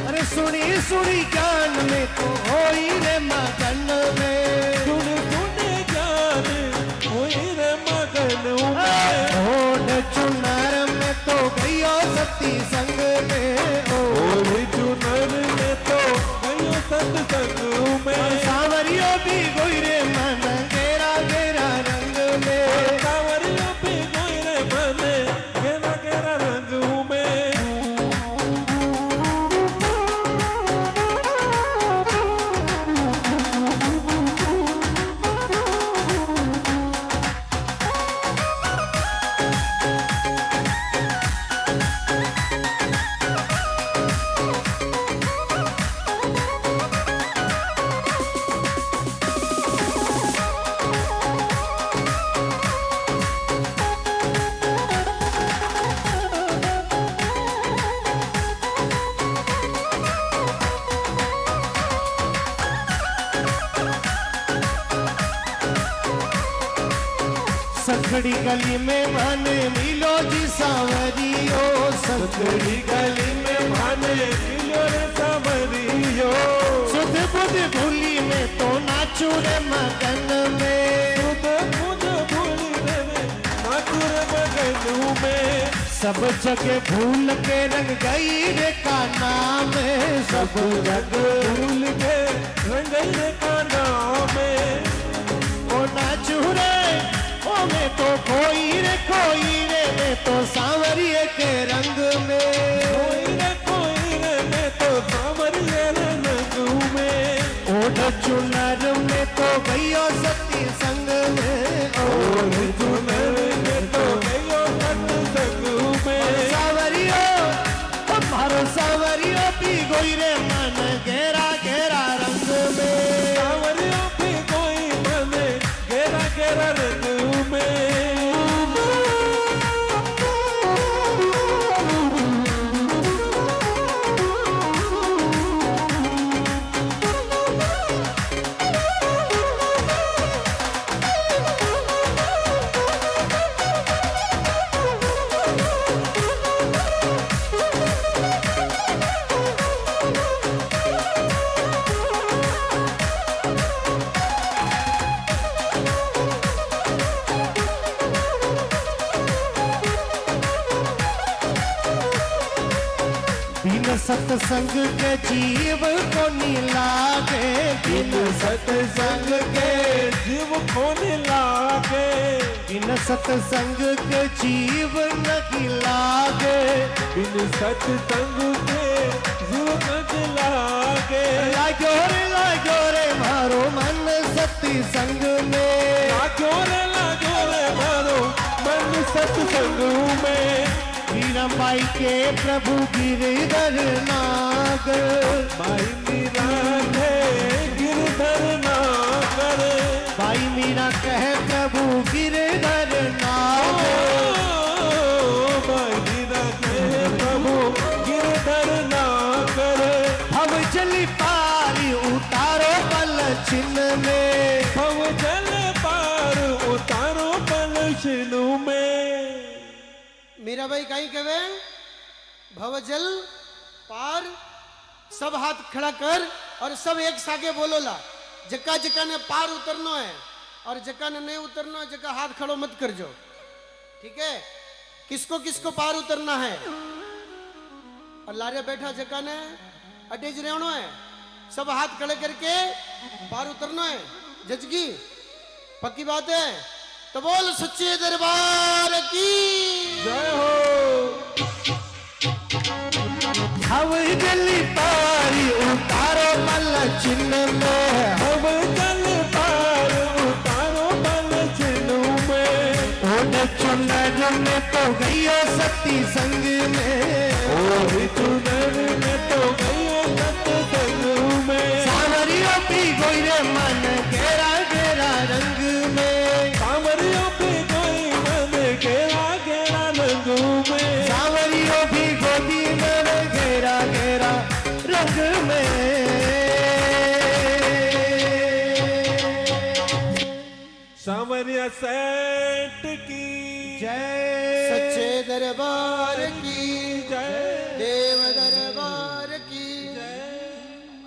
अरे सुनी सुनी ज्ञान में तो होई रे मगन में, सुन सुन ज्ञान होई रे मगन में। ओढ़ चुनार में तो गयो सती संग में, ओढ़ चुनार में तो गयो सत्संग में। सावरियो भी गोई रे मन गेरा गेरा रंग में, सावरियो भी गोई रे मन गेरा गेरा रंग में। सखड़ी गली में मन मिलो जी सावरियो, सखड़ी गली में माने मिलो रे सावरियो। सुध बुध भूली में तो नाचू रे मगन में, सुध बुध भूली रे नाचू रे मगन में। सब जगह भूल के रंग गई रे का नाम है, सब जग भूल के रंग रे का नाम में। ओ नाचू रे ओ में तो कोई रे में तो सांवरिये के रंग में, कोई रे में तो सांवरिये रे रंग में। ओढ़ चुनर में तो गयो सती संग में, ओढ़ चुनर में तो गयो सत्संग में। सावरियो मारो सावरियो पी गोई रे मन गेरा गेरा रंग में, सावरियो भी कोई मन गेरा गेरा रंग में। बिन सत्संग के जीव को लागे, बिन सत्संग के जीव खोन लागे। बिन सत्संग के जीव नहीं लागे, बिन सत्संग के जीव न लागे। लागो रे मारो मन सती संग में, लागो रे मारो मन सत्संग में। मीरा बाई के प्रभु गिरधर नागर, भाई मीरा है गिरधर नागर। भाई मीरा कहे प्रभु गिरधर नागर, भाई मीरा है प्रभु गिरधर नागर। हम चली पारी उतारो पल चिन्ह में, भव जल पार उतारो पल छिनु में। मीराबाई कहीं कहे भवजल पार, सब हाथ खड़ा कर और सब एक सागे बोलो ला। जका जका ने पार उतरना है और जका ने नहीं उतरना है जका हाथ खड़ो मत कर जो, ठीक है। किसको किसको पार उतरना है और लारे बैठा जका ने अटेज रहना है, सब हाथ खड़े करके पार उतरना है। जजगी पक्की बात है तो बोल सच्चे दरबार की जय हो। हम जली पारी उतारो पल चिन्ह में, भव जल पार उतारो पल छिनु में। ओढ़ चुनर में तो गयो सती संग में, ओढ़ चुनर में तो गयो सत्संग में। सावरियो पी गोई रे मन गेरा गेरा रंग में, सावरियो भी कोई मन सांवरिया सेठ की जय सच्चे दरबार की जय देव दरबार की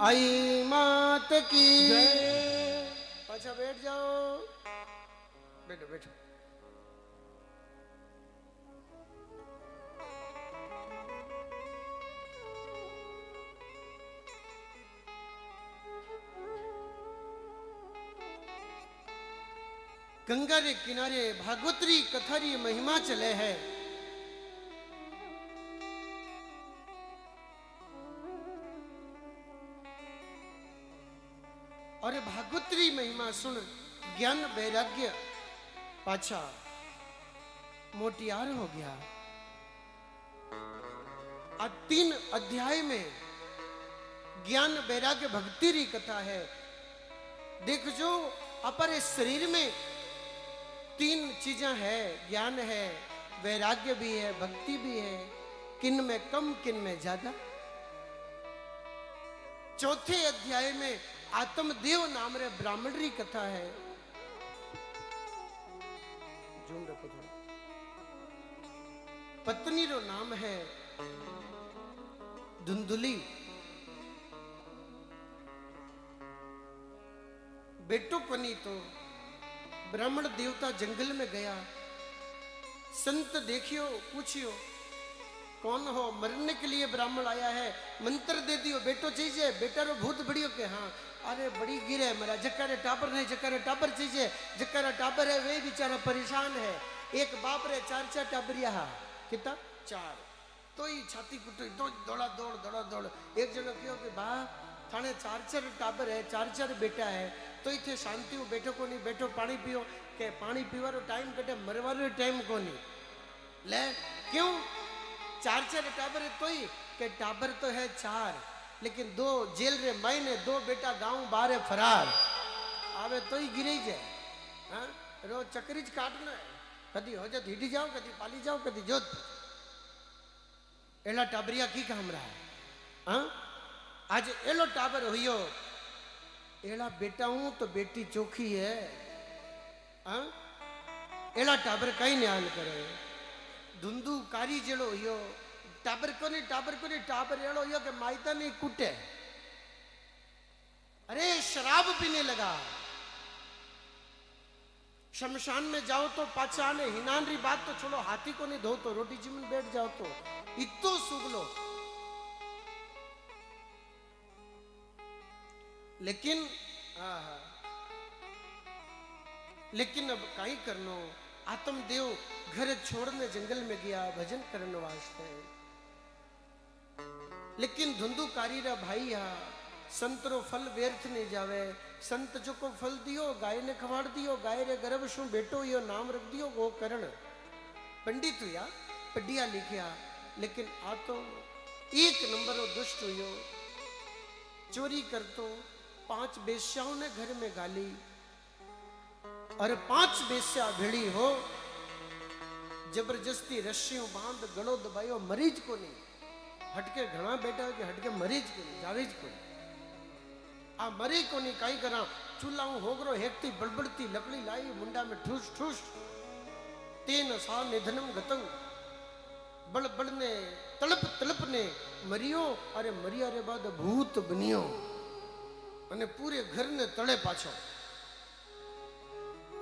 आई मात की अच्छा बैठ जाओ बैठो बैठो गंगा के किनारे भागवतरी कथारी महिमा चले है और भागवतरी महिमा सुन ज्ञान वैराग्य पाछा मोटियार हो गया। आ 3 अध्याय में ज्ञान वैराग्य भक्ति री कथा है। देख जो अपर इस शरीर में 3 चीजें है, ज्ञान है, वैराग्य भी है, भक्ति भी है, किन में कम किन में ज्यादा। चौथे अध्याय में आत्मदेव नाम रे ब्राह्मण री कथा है। झूम रखो थोड़ा। पत्नी रो नाम है धुंधुली, बेटो पनी तो ब्राह्मण देवता जंगल में गया। संत देखियो पूछियो कौन हो, मरने के लिए ब्राह्मण आया है, मंत्र दे दियो, बेटो चाहिए, बेटा रो भूत बढ़ियो के हाँ, अरे बड़ी गिर है मेरा, जकारे टाबर नहीं, जकारे टाबर चाहिए, जकारा टाबर है वे बेचारा परेशान है। एक बाप रे 4 टाबरिया कितना 4 तो ही छाती कुटी तो दौड़ा दौड़ एक जनो कहो कि बा थाने 4 टाबर है, 4 बेटा है, तो इथे शांति हो, बैठो को नहीं, बैठो पानी पियो, के पानी पीवारो टाइम कटे, मरवारो टाइम को नहीं ले, क्यों 4 टाबर है तो ही के टाबर तो है 4 लेकिन 2 जेल रे महीने, 2 बेटा गांव बाहर फरार आवे तो ही गिरे जाए। हाँ रोज चक्रीज काटना है, कदी हो जाए हिडी जाओ, कदी पाली जाओ, कदी जोत एला टाबरिया की काम रहा है। हाँ आज एलो टाबर हुयो, एला बेटा हूं तो बेटी चोखी है। हाँ एला टाबर कई न्यान करे, धुंधु कारी जेड़ो हुयो, टाबर को नहीं टाबर एड़ो हुयो के मायता नहीं कुटे, अरे शराब पीने लगा। शमशान में जाओ तो पाछा आने, हिनान री बात तो छोड़ो, हाथी को नहीं धो तो रोटी जिमन बैठ जाओ तो इतो सुगलो। लेकिन अब काई करनो, आत्मदेव घर छोड़ने जंगल में गया भजन करने वास्ते। लेकिन धुंधुकारी रा भाई हा संत रो फल व्यर्थ नहीं जावे, संत जो को फल दियो गाय ने खवाड़ दियो, गाय रे गर्भ शू बेटो यो नाम रख दियो वो करण। पंडित हुआ पढ़िया लिखिया, लेकिन आ तो 1 नंबर दुष्ट हुयो, चोरी करतो, 5 बेश्याओं ने घर में गाली और 5 बेश्या भेड़ी हो, जबरदस्ती रस्सियों बांध गड़ो दबायो, मरीज को नहीं, हटके घना बेटा हो कि हटके मरीज को नहीं, जावेज को नहीं, आ मरी को नहीं काई करा, चूल्हा होगरो हेकती बड़बड़ती लकड़ी लाई मुंडा में ठूस ठूस, 3 साल निधनम गतंग, बड़ बड़ने तड़प तड़प ने मरियो, अरे मरिया रे बाद भूत बनियो અને पूरे घर ने तड़े पाछो।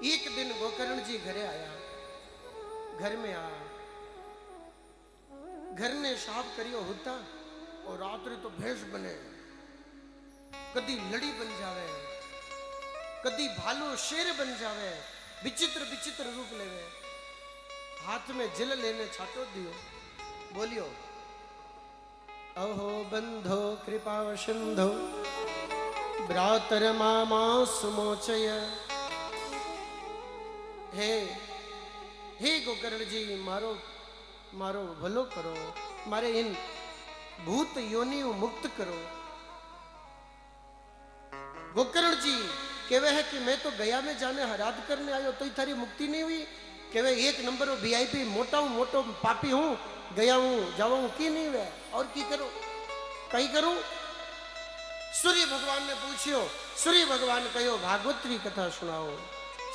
एक दिन गोकर्ण जी घरे आया, घर में आया, घर ने साफ करियो होता और रात्रि तो भैंस बने, कदी लड़ी बन जावे, कदी भालू शेर बन जावे, विचित्र विचित्र रूप लेवे, हाथ में जल लेने छाटो दियो, बोलियो अहो बंधो कृपा सिंधो भ्रातर मामा सुमोचय। हे गोकर्ण जी मारो मारो भलो करो, मारे इन भूत योनियों मुक्त करो। गोकर्ण जी कहवे है कि मैं तो गया में जाने हराद करने आयो तो थारी मुक्ति नहीं हुई, कहवे 1 नंबर वीआईपी मोटा हूं, मोटो पापी हूं, गया हूं जावा हूं की नहीं हुआ, और की करो कहीं करूं। सूर्य भगवान ने पूछियो, सूर्य भगवान कहो भागवत की कथा सुनाओ।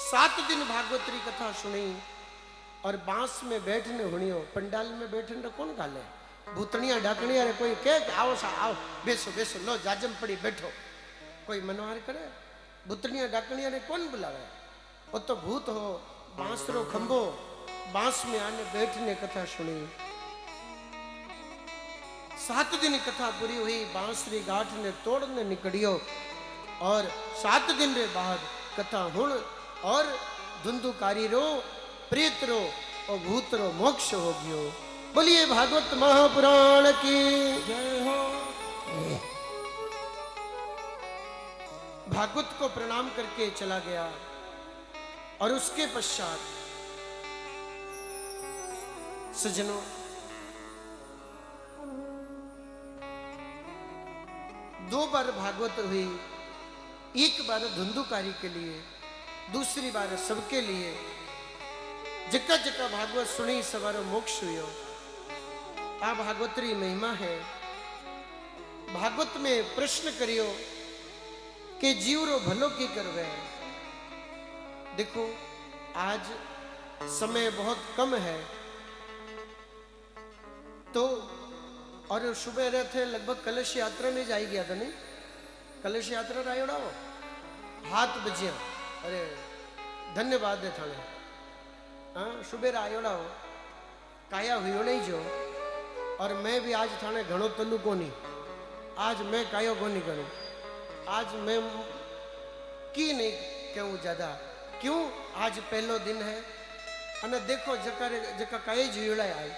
7 दिन भागवतरी कथा सुनी और बांस में बैठने हुनियो पंडाल में बैठने कौन गाले भूतनिया डाकनिया रे कोई के आओ सा आओ बेसो बेसो लो जाजम पड़ी बैठो कोई मनोहर करे भूतनिया डाकनिया ने कौन बुलावे वो तो भूत हो बांसरो खंभो बांस में आने बैठने कथा सुनी 7 दिन कथा पूरी हुई बांसरी गांठ ने तोड़ने निकलियो और 7 दिन रे बाद कथा हुण और धुंधुकारी रो प्रेत रो और भूत रो मोक्ष हो गयो। बोलिए भागवत महापुराण की जय हो। भागवत को प्रणाम करके चला गया और उसके पश्चात सज्जनों दो बार भागवत हुई, एक बार धुंधुकारी के लिए, दूसरी बार सबके लिए। जक्का जक्का भागवत सुनी सवारो मोक्ष हुयो। आ भागवतरी महिमा है। भागवत में प्रश्न करियो कि जीव रो भलो की करवे। देखो आज समय बहुत कम है तो और सुबह रहे थे लगभग कलश यात्रा में जाई गया था नहीं कलश यात्रा रायोड़ा हो हाथ बजिया अरे धन्यवाद है थाने हाँ सुबह रायोड़ा हो काया हुई नहीं जो और मैं भी आज थाने घणो तलू को नहीं आज मैं कायो को नहीं करूं आज मैं की नहीं कहूं ज्यादा क्यों आज पहलो दिन है अने देखो जका काये जुड़ा आई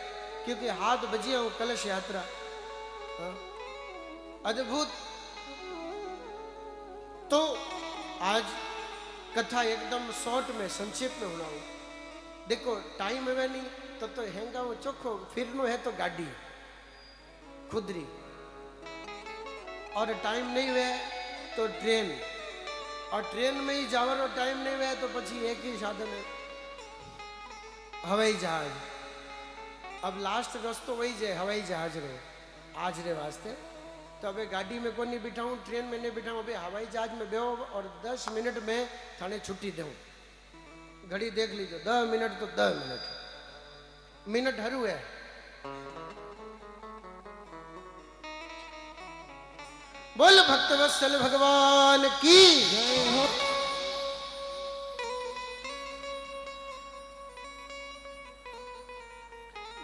क्योंकि हाथ बजिया हूं कलश यात्रा अद्भुत। तो आज कथा एकदम शॉर्ट में संक्षिप्त में होना हो। देखो टाइम है नहीं तो हैंगा वो चोखो फिरनो है तो गाड़ी खुदरी और टाइम नहीं हुआ तो ट्रेन और ट्रेन में ही जावानो टाइम नहीं हुआ तो पछी एक ही साधन है हवाई जहाज। अब लास्ट रस्तो वही जे हवाई जहाज रे आज रे वास्ते तो अबे गाड़ी में को नहीं बिठाऊं ट्रेन में नहीं बिठाऊं अबे हवाई जहाज में बेहो और 10 मिनट में थाने छुट्टी दूं। घड़ी देख लीजिए 10 मिनट तो 10 मिनट हरू है। बोल भक्तवत्सल भगवान की जय हो।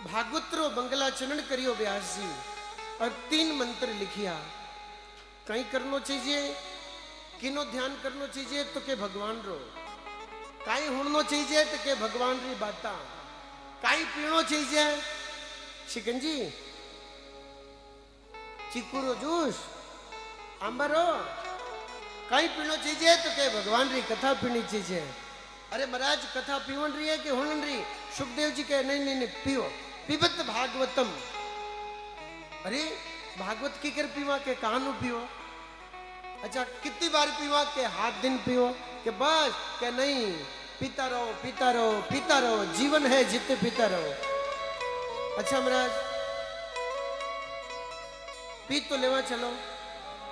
भागवतरो बंगला चरण करियो व्यास जी और 3 मंत्र लिखिया। कहीं करनो चाहिए किनो ध्यान करनो चाहिए तो के भगवान रो कहीं हुणनो चाहिए तो के भगवान री बाता कहीं पीनो चाहिए शिकंजी चीकू रो जूस आंबरो कहीं पीनो चाहिए तो के भगवान री कथा पीनी चाहिए। अरे महाराज कथा पीवन रही है कि हुणन रही सुखदेव जी के नहीं पियो पिबत भागवतम। अरे भागवत की कर पीवा के कहानू पियो अच्छा कितनी बार पीवा के हाथ दिन पियो के बस के नहीं पीता रहो पीता रहो पीता रहो जीवन है जितने पीता रहो। अच्छा महाराज पी तो लेवा चलो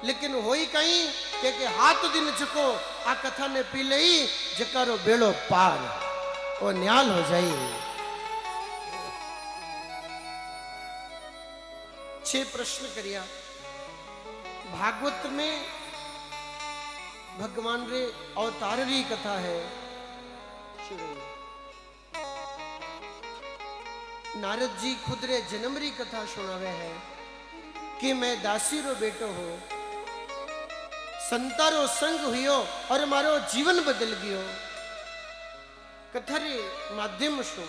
लेकिन होई कहीं के हाथ दिन चुको आ कथा ने पी लई जकारो बेड़ो पार वो न्याल हो जाई। 6 प्रश्न करिया। भागवत में भगवान रे अवतार री कथा है। नारद जी खुद रे जन्म री कथा सुनावे है कि मैं दासी रो बेटो हो संतारो संग हुयो और मारो जीवन बदल गयो। कथा रे माध्यम सु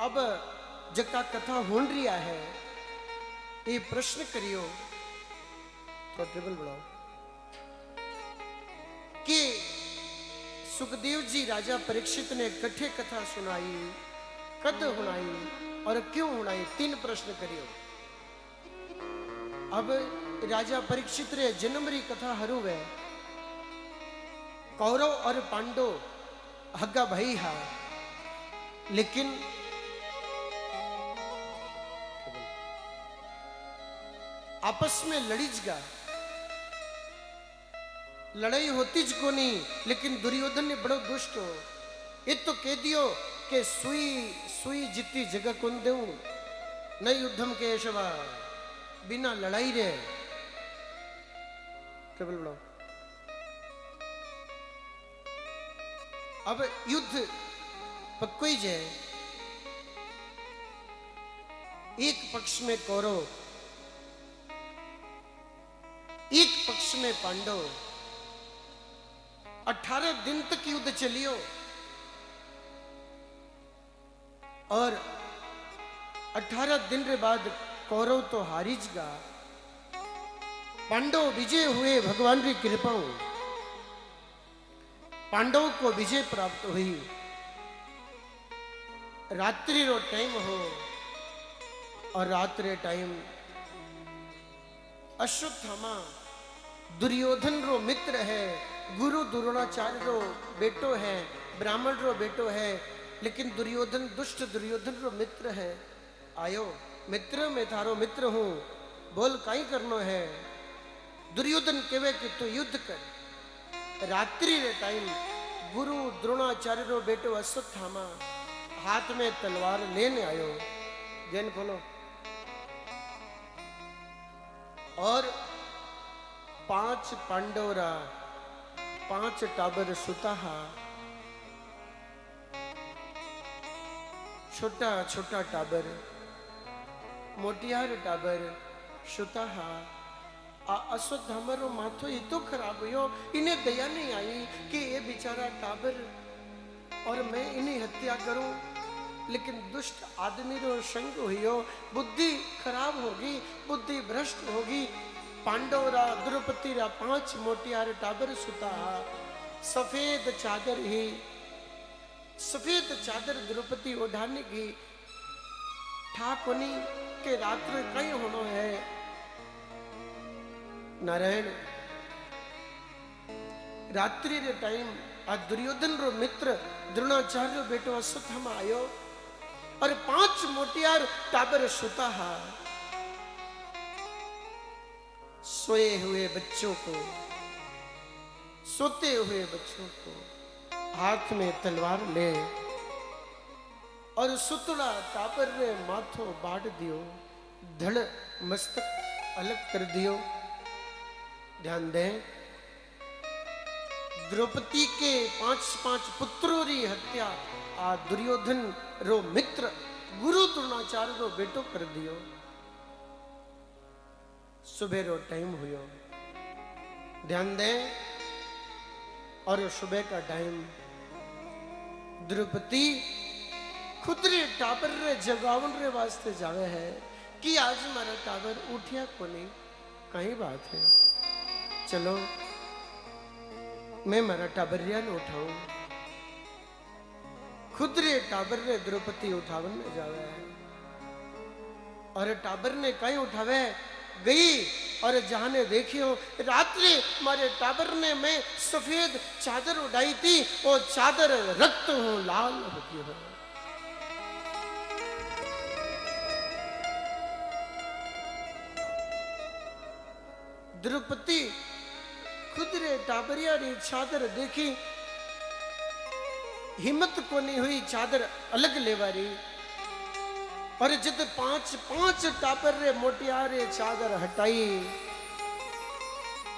अब जका कथा होन रिया है ये प्रश्न करियो तो टेबल बढ़ाओ कि सुखदेव जी राजा परीक्षित ने कठे कथा सुनाई कद हुनाई और क्यों हुनाई 3 प्रश्न करियो। अब राजा परीक्षित रे जन्म री कथा हरू है। कौरव और पांडव हग्गा भाई हा लेकिन आपस में लड़ीजगा लड़ाई होती ज को नहीं, लेकिन दुर्योधन ने बड़ो दुष्ट हो, ये तो कह दियो कि सुई सुई जितनी जगह कौन देऊं, न युद्धम केशवा, बिना लड़ाई रे केवल बढ़ाओ। अब युद्ध पक्को ही जाए, एक पक्ष में कौरव, एक पक्ष में पांडव, 18 दिन तक युद्ध चलियो और 18 दिन के बाद कौरव तो हारिज गा, पांडव विजय हुए भगवान की कृपा, पांडव को विजय प्राप्त हुई। रात्रि रो टाइम हो और रात्रि टाइम अश्वत्थामा दुर्योधन रो मित्र है, गुरु द्रोणाचार्य रो बेटो है, ब्राह्मण रो बेटो है, लेकिन दुर्योधन दुष्ट दुर्योधन रो मित्र है। आयो मित्र, मैं थारो मित्र हूं, बोल काई करनो है। दुर्योधन कहवे कि तू युद्ध कर। रात्रि रे टाइम गुरु द्रोणाचार्य रो बेटो अश्वत्थामा हाथ में तलवार लेने आयो। जैन खोलो। और 5 पांडवरा 5 टाबर सुताहा, छोटा छोटा टाबर, मोटियार टाबर सुताहा। अश्वत्थामा रो माथो ये तो खराब हुयो, इन्हें दया नहीं आई कि ये बेचारा टाबर और मैं इन्हें हत्या करूं, लेकिन दुष्ट आदमी रो संग हुयो, बुद्धि खराब होगी, बुद्धि भ्रष्ट होगी। पांडवरा द्रौपदी रा 5 मोटियार टाबर सुता, सफेद चादर ही, सफेद चादर द्रौपदी ओढ़ाने की ठाकोनी के रात्र कहीं होनो है। नारायण रात्रि रे टाइम आ दुर्योधन रो मित्र द्रोणाचार्य रो बेटो अश्वत्थामा आयो और 5 मोटियार टाबर सुता हा। सोए हुए बच्चों को, सोते हुए बच्चों को हाथ में तलवार ले और सुतड़ा टाबर रे माथो बांट दियो, धड़ मस्तक अलग कर दियो। ध्यान दें, द्रौपदी के 5 पुत्रों री हत्या आ दुर्योधन रो मित्र गुरु द्रोणाचार्य रो बेटो कर दियो। सुबह रो टाइम हुयो, ध्यान दें, और सुबह का टाइम द्रौपदी खुद रे टाबर रे जगावन रे वास्ते जावे है कि आज मारा टाबर उठिया को नहीं, कहीं बात है, चलो मैं मारा टाबरिया ने उठाऊं। खुद रे टाबर रे द्रौपदी उठावन में जावे है और टाबर ने कहीं उठावे गई और जहां ने देखियो रात्रि मारे टाबर ने मैं सफेद चादर उड़ाई थी, वो चादर रक्त हो लाल होती है। द्रौपदी खुद रे टाबरिया री चादर देखी, हिम्मत को नहीं हुई चादर अलग लेवारी, और जब 5 टाबर रे मोटिया रे चादर हटाई,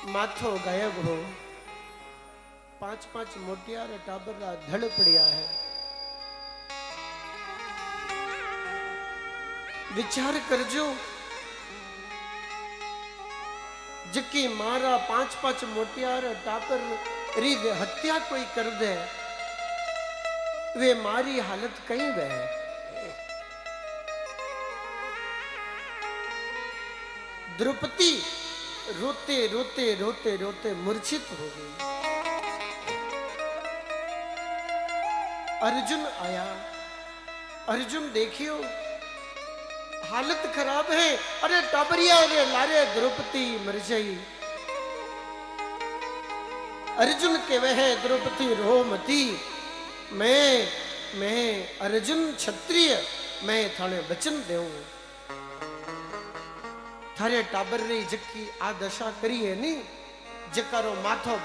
माथो गायब हो। 5 मोटिया रे टाबर रा धड़ पड़िया है। विचार करजो, जबकि मारा 5 मोटियार टापर री हत्या कोई कर दे, वे मारी हालत कहीं वह। द्रौपदी रोते रोते रोते रोते मूर्छित हो गई। अर्जुन आया, अर्जुन देखियो हालत खराब है, अरे टाबरिया रे लारे द्रौपदी मर जाई। अर्जुन के वह द्रौपदी रो मती, मैं अर्जुन क्षत्रिय, मैं थाने वचन देऊं, थारे टाबर री जक्की आ दशा करी है नी, जकारो माथो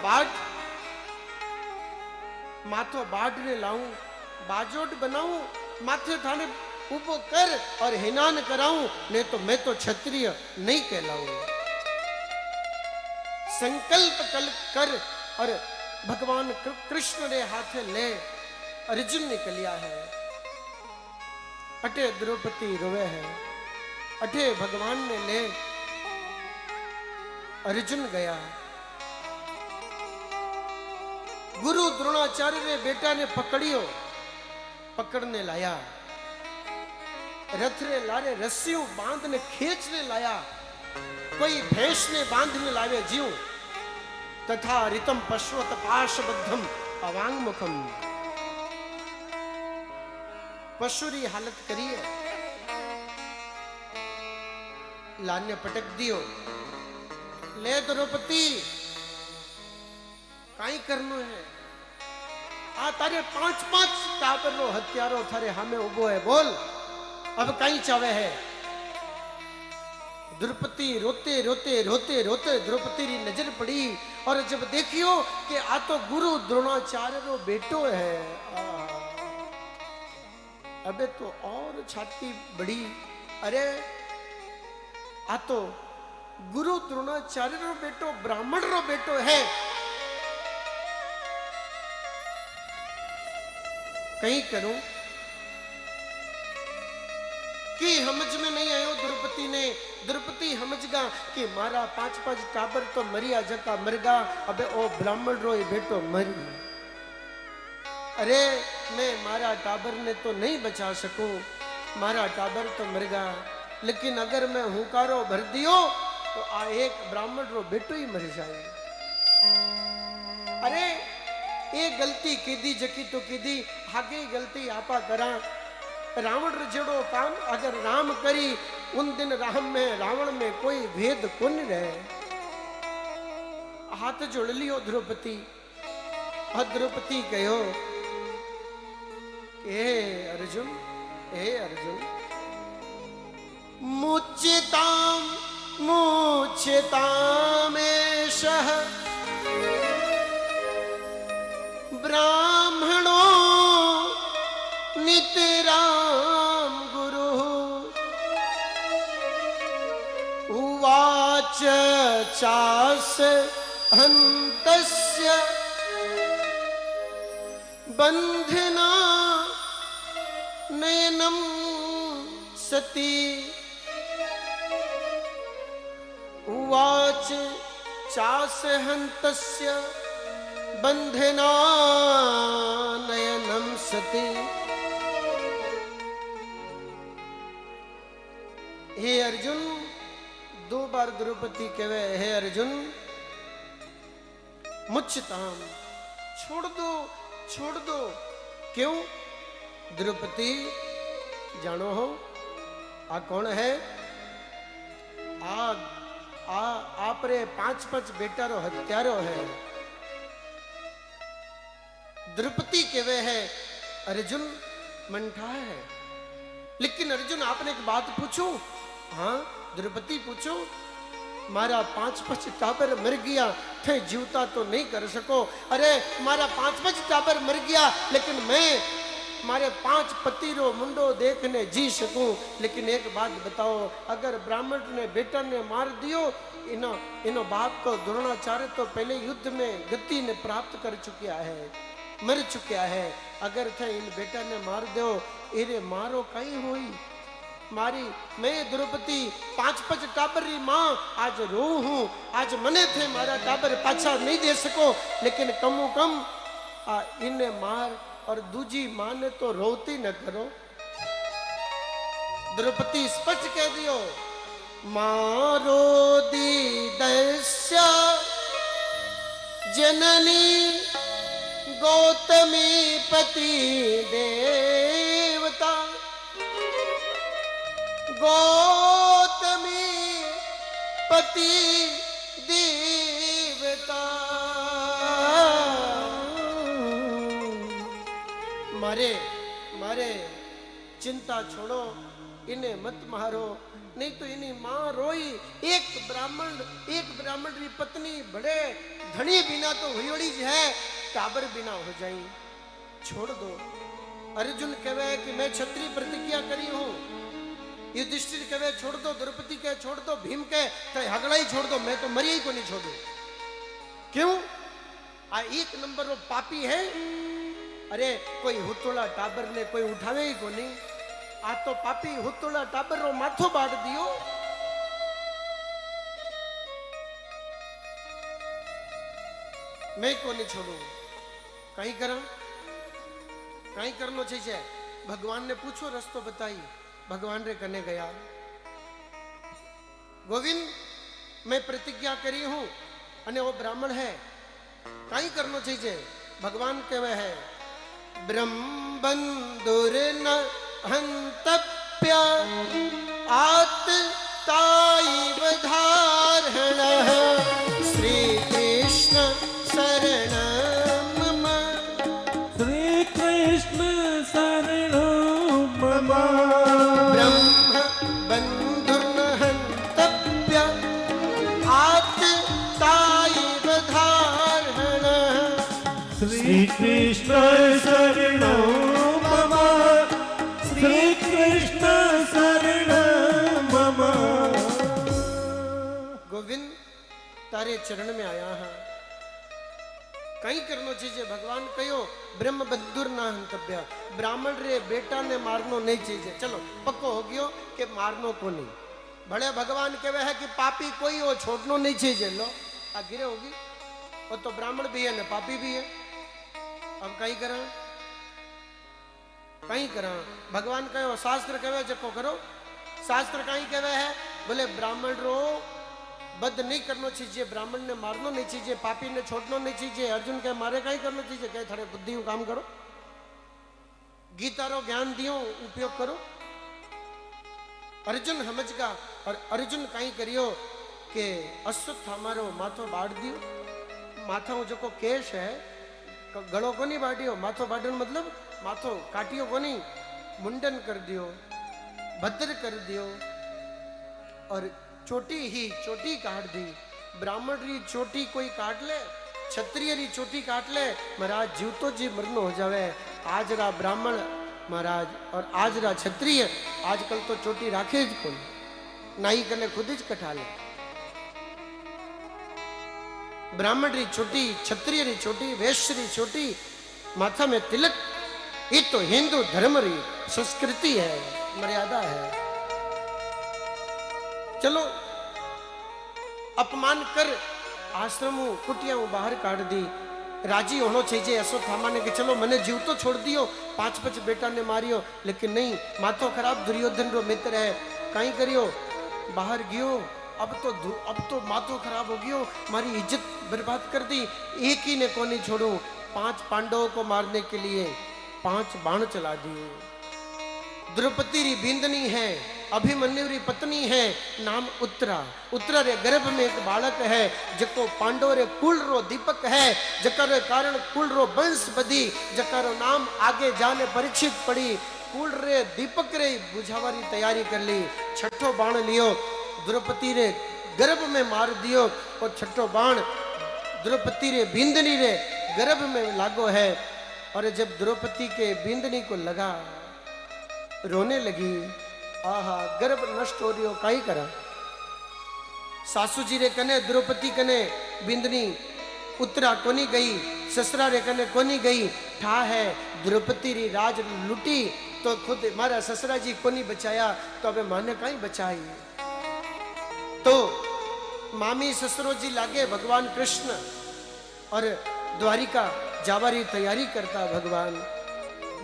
बाढ़ ने लाऊं, बाजोट बनाऊं, माथे थाने ऊपो कर और हिनान कराऊं, नहीं तो मैं तो क्षत्रिय नहीं कहलाऊं। संकल्प कर और भगवान कृष्ण ने हाथे ले अर्जुन निकलिया है। अटे द्रौपदी रोवे है, अटे भगवान ने ले अर्जुन गया। गुरु द्रोणाचार्य ने बेटा ने पकड़ियो, पकड़ने लाया, रथ रे लारे रस्सियों बांधने खींचने लाया, कोई भैंस ने बांधने लावे जीव, तथा रितम पश्वत पाशबद्धम अवांग मुखम। पशुरी हालत करिए, लाने पटक दियो। ले द्रौपदी काई करनो है, आ तारे 5-5 टाबर रो हत्यारो थारे हमें उबो है, बोल अब कहीं चावे है। द्रौपदी रोते रोते रोते रोते द्रौपदी री नजर पड़ी और जब देखियो कि आ तो गुरु द्रोणाचार्य रो बेटो है, अबे तो और छाती बड़ी। अरे आ तो गुरु द्रोणाचार्य रो बेटो, ब्राह्मण रो बेटो है। कहीं करूं कि समझ में नहीं आयो द्रौपदी ने। द्रौपदी समझगा कि मारा 5-5 टाबर तो मरिया जका मरगा, अबे ओ ब्राह्मण रो बेटो मरी। अरे मैं मारा टाबर ने तो नहीं बचा सकूं, मारा टाबर तो मरगा, लेकिन अगर मैं हुंकारो भर दियो तो आ एक ब्राह्मण रो बेटो ही मर जाए। अरे ये गलती कीधी जकी तो कीधी, आगे गलती आपा करा। रावण जेड़ो काम अगर राम करी, उन दिन राम में रावण में कोई भेद कौन रहे। हाथ जोड़ लियो द्रौपदी, और द्रौपदी कहो हे अर्जुन, हे अर्जुन, मुच्यताम मुच्यतामेशः ब्राह्मणो नितराम गुरु उवाच चास हन्तस्य बन्धना नयनम सती उवाच चास हन्तस्य बंधना नयनम सती। हे अर्जुन, 2 बार द्रौपदी कहे हे अर्जुन मुच्यताम, छोड़ दो छोड़ दो। क्यों द्रौपदी जानो हो आ कौन है? आप रे 5-5 बेटा रो हत्यारो है। द्रौपदी कहे है अर्जुन मंठा है, लेकिन अर्जुन आपने एक बात पूछू। हाँ द्रौपदी पूछो, मारा 5-5 टाबर मर गया थे जीवता तो नहीं कर सको। अरे मारा 5-5 टाबर मर गया, लेकिन मैं मारे 5 पति रो मुंडो देखने जी सकूं। लेकिन एक बात बताओ, अगर ब्राह्मण ने बेटा ने मार दियो, इनो बाप को द्रोणाचार्य तो पहले युद्ध में गति ने प्राप्त कर चुका है, मर चुका है। अगर थे इन बेटा ने मार दो, इरे मारो कहीं हुई मारी। मैं द्रौपदी 5-5 टाबर री मां आज रो हूं, आज मने थे मारा टाबर पाछा नहीं दे सको, लेकिन कमो कम इन्हें मार और दूजी मां ने तो रोती न करो। द्रौपदी स्पष्ट कह दियो, मारो दी दस्या जननी गौतमी पति देवता। गौतमी पति देवता। मारे मारे चिंता छोड़ो, इन्हें मत मारो, नहीं तो इन्हीं मां रोई। एक ब्राह्मण री पत्नी बड़े धनी बिना तो हुयोड़ी ज है, टाबर बिना हो जाई, छोड़ दो। अर्जुन कहे कि मैं क्षत्रिय प्रतिज्ञा करी हूं, युधिष्ठिर कहे छोड़ दो, द्रौपदी कहे छोड़ दो, भीम कहे तो हगड़ा ही छोड़ दो, मैं तो मरी ही को नहीं छोड़ू। क्यों? आ एक नंबर वो पापी है। अरे कोई हुतोला टाबर ने कोई उठावे ही को नहीं, आ तो पापी हुतोला टाबर रो माथो बाड़ दियो। मैं को नहीं छोड़ू, कहीं करा, कहीं करनो चाहिए। भगवान ने पूछो रस्तो बताई, भगवान रे कने गया। गोविंद मैं प्रतिज्ञा करी हूं अने वो ब्राह्मण है, कहीं करनो चाहिए। भगवान कहे है ब्रह्म बंधुर न हंतप्य आत ताइव धारण श्री कृष्ण शरणम मम। श्री कृष्ण शरणम मम। ब्रह्म बंधुर न हंतप्य आत ताइव धारण श्री कृष्ण शरणम मम। श्री कृष्ण शरणम मम। गोविंद तारे चरण में आया है, कहीं करनो चाहिए। भगवान कहो ब्रह्म बंधुर ना हंतव्य, ब्राह्मण रे बेटा ने मारनो नहीं चाहिए। चलो पक्को हो गयो कि मारनो को नहीं। बड़े भगवान कहे है कि पापी कोई हो छोड़नो नहीं चाहिए। लो आ गिरे होगी, वो तो ब्राह्मण भी है ना पापी भी है। अब कहीं करा, कहीं करा। भगवान कहो शास्त्र कहे जको करो। शास्त्र कहीं कहे है बोले ब्राह्मण रो बद नहीं करना चाहिए, ब्राह्मण ने मारनो नहीं चाहिए, पापी ने छोड़नो नहीं चाहिए। अर्जुन कहे मारे कहीं करना चाहिए, कहे थारे बुद्धि काम करो, गीता रो ज्ञान दियो उपयोग करो। अर्जुन समझ गा और अर्जुन कहीं करियो कि अश्वत्थामा रो माथो बाड़ दियो। माथा जो को केश है गलो को नहीं बाटियो, माथो बाड़न मतलब माथो काटियो को नहीं, मुंडन कर दियो, भद्र कर दियो और चोटी ही चोटी काट दी। ब्राह्मण री चोटी कोई काट ले, क्षत्रिय री चोटी काट ले, महाराज जीव तो जी मरनो हो जावे। आज रा ब्राह्मण महाराज और आज रा क्षत्रिय आजकल तो चोटी राखे ज कोई, नाई कने खुद ज कटा ले। ब्राह्मण री चोटी, क्षत्रिय री चोटी, वैश्य री चोटी, माथा में तिलक, ये तो हिंदू धर्म री संस्कृति है, मर्यादा है। चलो अपमान कर आश्रम कुटिया बाहर काट दी, राजी होना चाहिए अश्वत्थामा ने कि चलो मैंने जीव तो छोड़ दियो, 5-5 बेटा ने मारियो, लेकिन नहीं, माथो खराब दुर्योधन रो मित्र है, कहीं करियो बाहर गियो। अब तो माथो खराब हो गयो, मारी इज्जत बर्बाद कर दी, एक ही ने को नहीं छोड़ू। 5 पांडवों को मारने के लिए 5 बाण चला दिए। द्रौपदी री बिंदनी है, अभिमन्यु री पत्नी है, नाम उत्तरा। उत्तरा रे गर्भ में एक बालक है जको पांडव रे कुल रो दीपक है, जकर कारण कुल रो वंश बधी, जकर नाम आगे जाने परीक्षित पड़ी। कुल रे दीपक रे बुझावारी तैयारी कर ली, छठो बाण लियो, द्रौपदी रे गर्भ में मार दियो और छठो बाण द्रौपदी रे बिंदनी रे गर्भ में लागो है। और जब द्रौपदी के बिंदनी को लगा, रोने लगी, आहा गर्भ नष्ट हो रियो, काई करा। सासू जी रे कने द्रौपदी कने बिंदनी उत्तरा कोनी गई, ससुरा रे कने कोनी गई, ठा है द्रौपदी री राज लुटी तो खुद मारा ससुरा जी कोनी बचाया, तो अबे माने काई बचाई। तो मामी ससुरो जी लागे भगवान कृष्ण और द्वारिका जावारी तैयारी करता। भगवान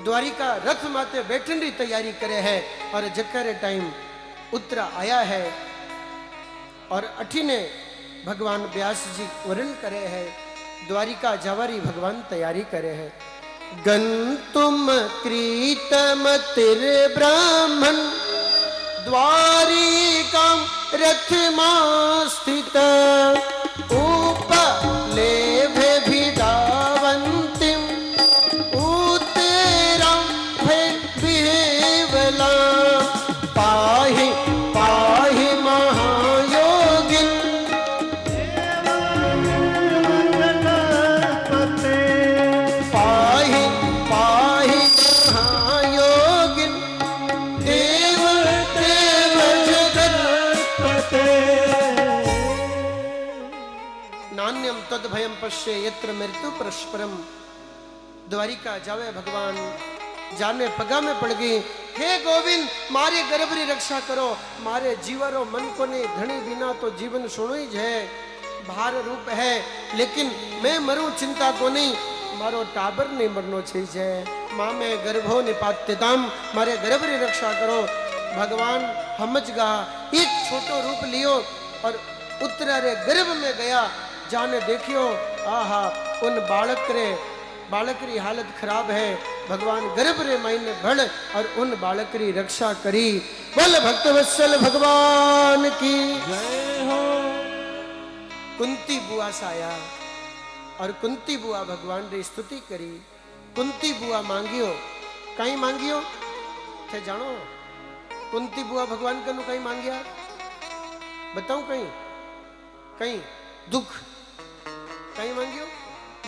द्वारिका रथ माते बैठन री तैयारी करे है और जकर टाइम उत्तरा आया है और अठीने भगवान व्यास जी वर्ण करे है, द्वारिका जावारी भगवान तैयारी करे है। गंतुम क्रीतम तिर ब्राह्मण द्वारिका रथ मां स्थित उपलेभे भिदावंतिम उत्तरा विहेवला पाहि पाहि महायोगिन तद भयम पश्ये यत्र मृत्यु परस्परम। द्वारिका जावे भगवान जाने पगा में पड़ गई। हे गोविंद मारे गर्भ री रक्षा करो, मारे जीवरो मन को नहीं, धनी बिना तो जीवन सुनो ही है, भार रूप है, लेकिन मैं मरूं चिंता को नहीं, मारो टाबर नहीं मरनो चाहिए। माँ में गर्भो निपात्यताम, मारे गर्भ री रक्षा करो। भगवान हमज गा एक छोटो रूप लियो और उतरा रे गर्भ में गया। जाने देखियो आहा उन बालक री हालत खराब है। भगवान गर्भ रे मायने भड़ और उन बालक री रक्षा करी। बोल भक्त वत्सल भगवान की जय हो। कुंती बुआ साया और कुंती बुआ भगवान री स्तुति करी। कुंती बुआ मांगियो, कहीं मांगियो थे जानो? कुंती बुआ भगवान कनु कहीं मांगिया बताऊं? कहीं दुख, कहीं मांगियो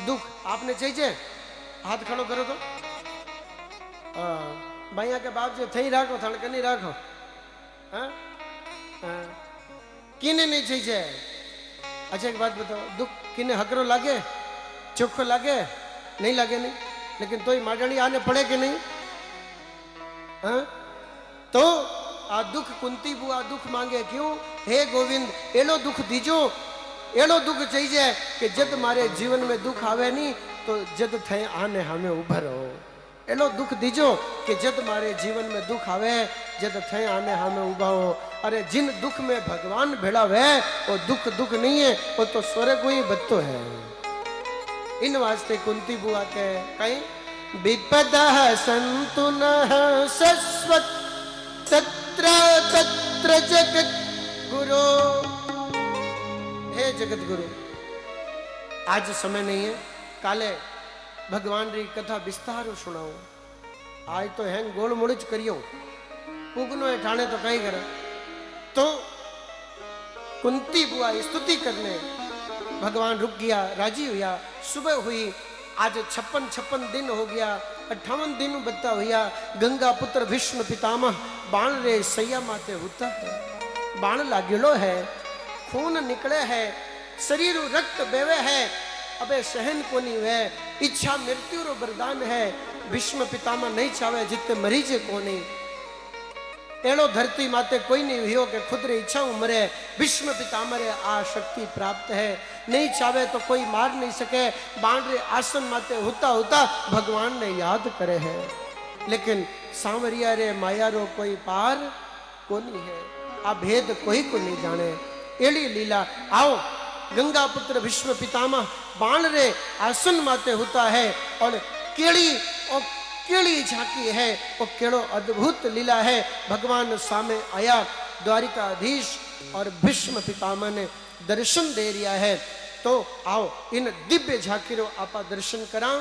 दुख। आपने चाहिए हाथ खड़ो करो तो भैया के बाप जो थई राखो थण के नहीं राखो। किने नहीं चाहिए? अच्छा एक बात बताओ, दुख किने हकरो लागे, चोखो लागे? नहीं लागे नहीं, लेकिन तो ही माडणी आने पड़े कि नहीं? तो आ दुख कुंती बुआ दुख मांगे क्यों? हे गोविंद एलो दुख दीजो, एलो दुख चाहिए कि जद मारे जीवन में दुख आवे नहीं तो जद थे आने हमें उभर हो। एलो दुख दीजो कि जद मारे जीवन में दुख आवे, जद थे आने हमें उभा हो। अरे जिन दुख में भगवान भेड़ा वे वो दुख नहीं है, वो तो स्वर्ग को ही बत्तो है। इन वास्ते कुंती बुआ के कहीं विपदा संतु नः सस्वत् तत्र तत्र जगत गुरु। हे जगत गुरु आज समय नहीं है, काले भगवान री कथा विस्तार सुनाओ। आज तो हैंग गोल मुड़च करियो पुगनो है ठाणे तो कहीं करे। तो कुंती बुआ स्तुति करने भगवान रुक गया, राजी हुआ। सुबह हुई, आज 56 दिन हो गया, 58 दिन बता हुआ। गंगा पुत्र भीष्म पितामह बाण रे सैया माते होता है, बाण लागेलो है, खून निकले है, शरीर रक्त बेवे है, अबे सहन को नहीं वे। इच्छा मृत्यु रो वरदान है, भीष्म पितामह नहीं चावे जितने मरीजे को नहीं। एड़ो धरती माते कोई नहीं हुई कि खुद रे इच्छा मरे। भीष्म पितामह रे आ शक्ति प्राप्त है, नहीं चावे तो कोई मार नहीं सके। बाण रे आसन माते होता होता भगवान ने याद करे है, लेकिन सांवरिया रे माया रो कोई पार को नहीं है। आ भेद कोई को नहीं जाने। एड़ी लीला आओ गंगा पुत्र भीष्म पितामह बाण रे आसन माते होता है और केड़ी झांकी है, वो केड़ो अद्भुत लीला है। भगवान सामने आया द्वारिकाधीश और भीष्म पितामह ने दर्शन दे रिया है। तो आओ इन दिव्य झांकी रो आपा दर्शन करा।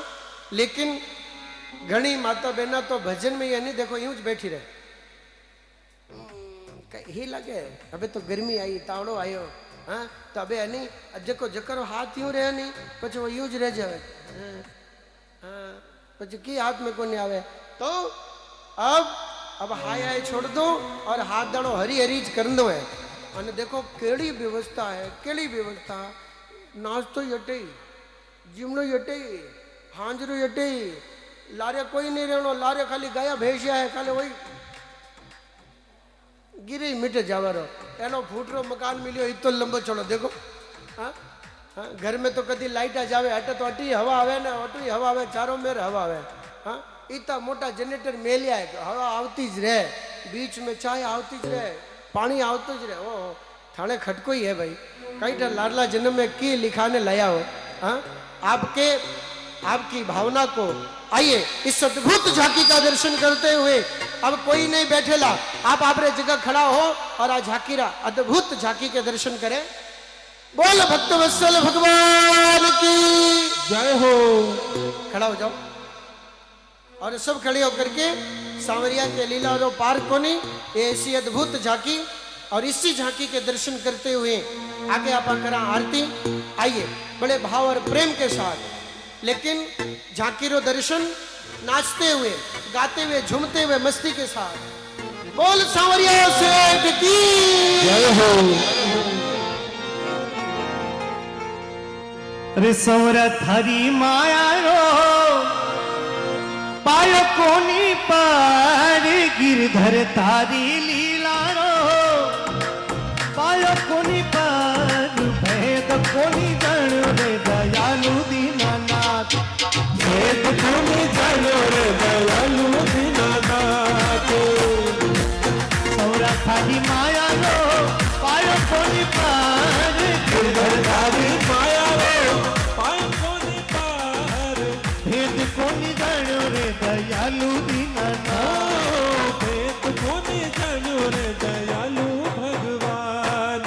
लेकिन घणी माता बहना तो भजन में ये नहीं देखो यूं बैठी रहे, ही लगे अबे तो गर्मी आई तावड़ो आयो। हाँ तो अबे नहीं जको जकरो हाथ यूं रहे नहीं पछ वो यूं ज रह जावे। हाँ पछ की हाथ में को नहीं आवे। तो अब हाय छोड़ दो और हाथ दाड़ो हरी हरीज कर दो है। અને देखो केड़ी व्यवस्था है, केड़ी व्यवस्था। नाश्तो यटे, जिमनो यटे, हांजरो यटे, लारे कोई नहीं रहनो, लारे खाली गाया भेजिया है, खाली वही गिरी मिट जावारो। एनो फूटरो मकान मिलियो इतो लंबो चलो देखो। हाँ हाँ घर में तो कदी लाइट आ जावे, हटे तो अटी हवा आवे ना, अटी हवा आवे, चारों मेर हवा आवे। हाँ इतना मोटा जनरेटर मेलिया है, हवा आवती ज रहे, बीच में चाय आवती ज रहे, पानी आवतो ज रहे। ओ थाने खटको ही है भाई, कई टा लाडला जन्म में की लिखाने लाया हो। हाँ आपकी भावना को आइए इस अद्भुत झांकी का दर्शन करते हुए। अब कोई नहीं बैठेला, आप आपरे जगह खड़ा हो और आ झांकी रा अद्भुत झांकी के दर्शन करें। बोल भक्त वत्सल भगवान की जय हो। खड़ा हो जाओ और सब खड़े होकर के सांवरिया के लीला रो पार को नहीं, ये ऐसी अद्भुत झांकी और इसी झांकी के दर्शन करते हुए आगे आप करा आरती। आइए बड़े भाव और प्रेम के साथ, लेकिन झांकी रो दर्शन नाचते हुए, गाते हुए, झूमते हुए, मस्ती के साथ। बोल सांवरिया सेठ की जय हो। रे सौरा थारी माया रो पायो कोनी पार गिरधर तारी लीला रो पायो कोनी पार भेद कोनी जान रे दयालु दीनानाथ भेद कोनी जानो रे दयालु दीनानाथ सौरा थारी माया रो पायो कोनी पार गिरधर तारी माया रो पायो कोनी पार भेद कोनी जान रे दयालु दीनानाथ भेद कोनी जानो रे दयालु भगवान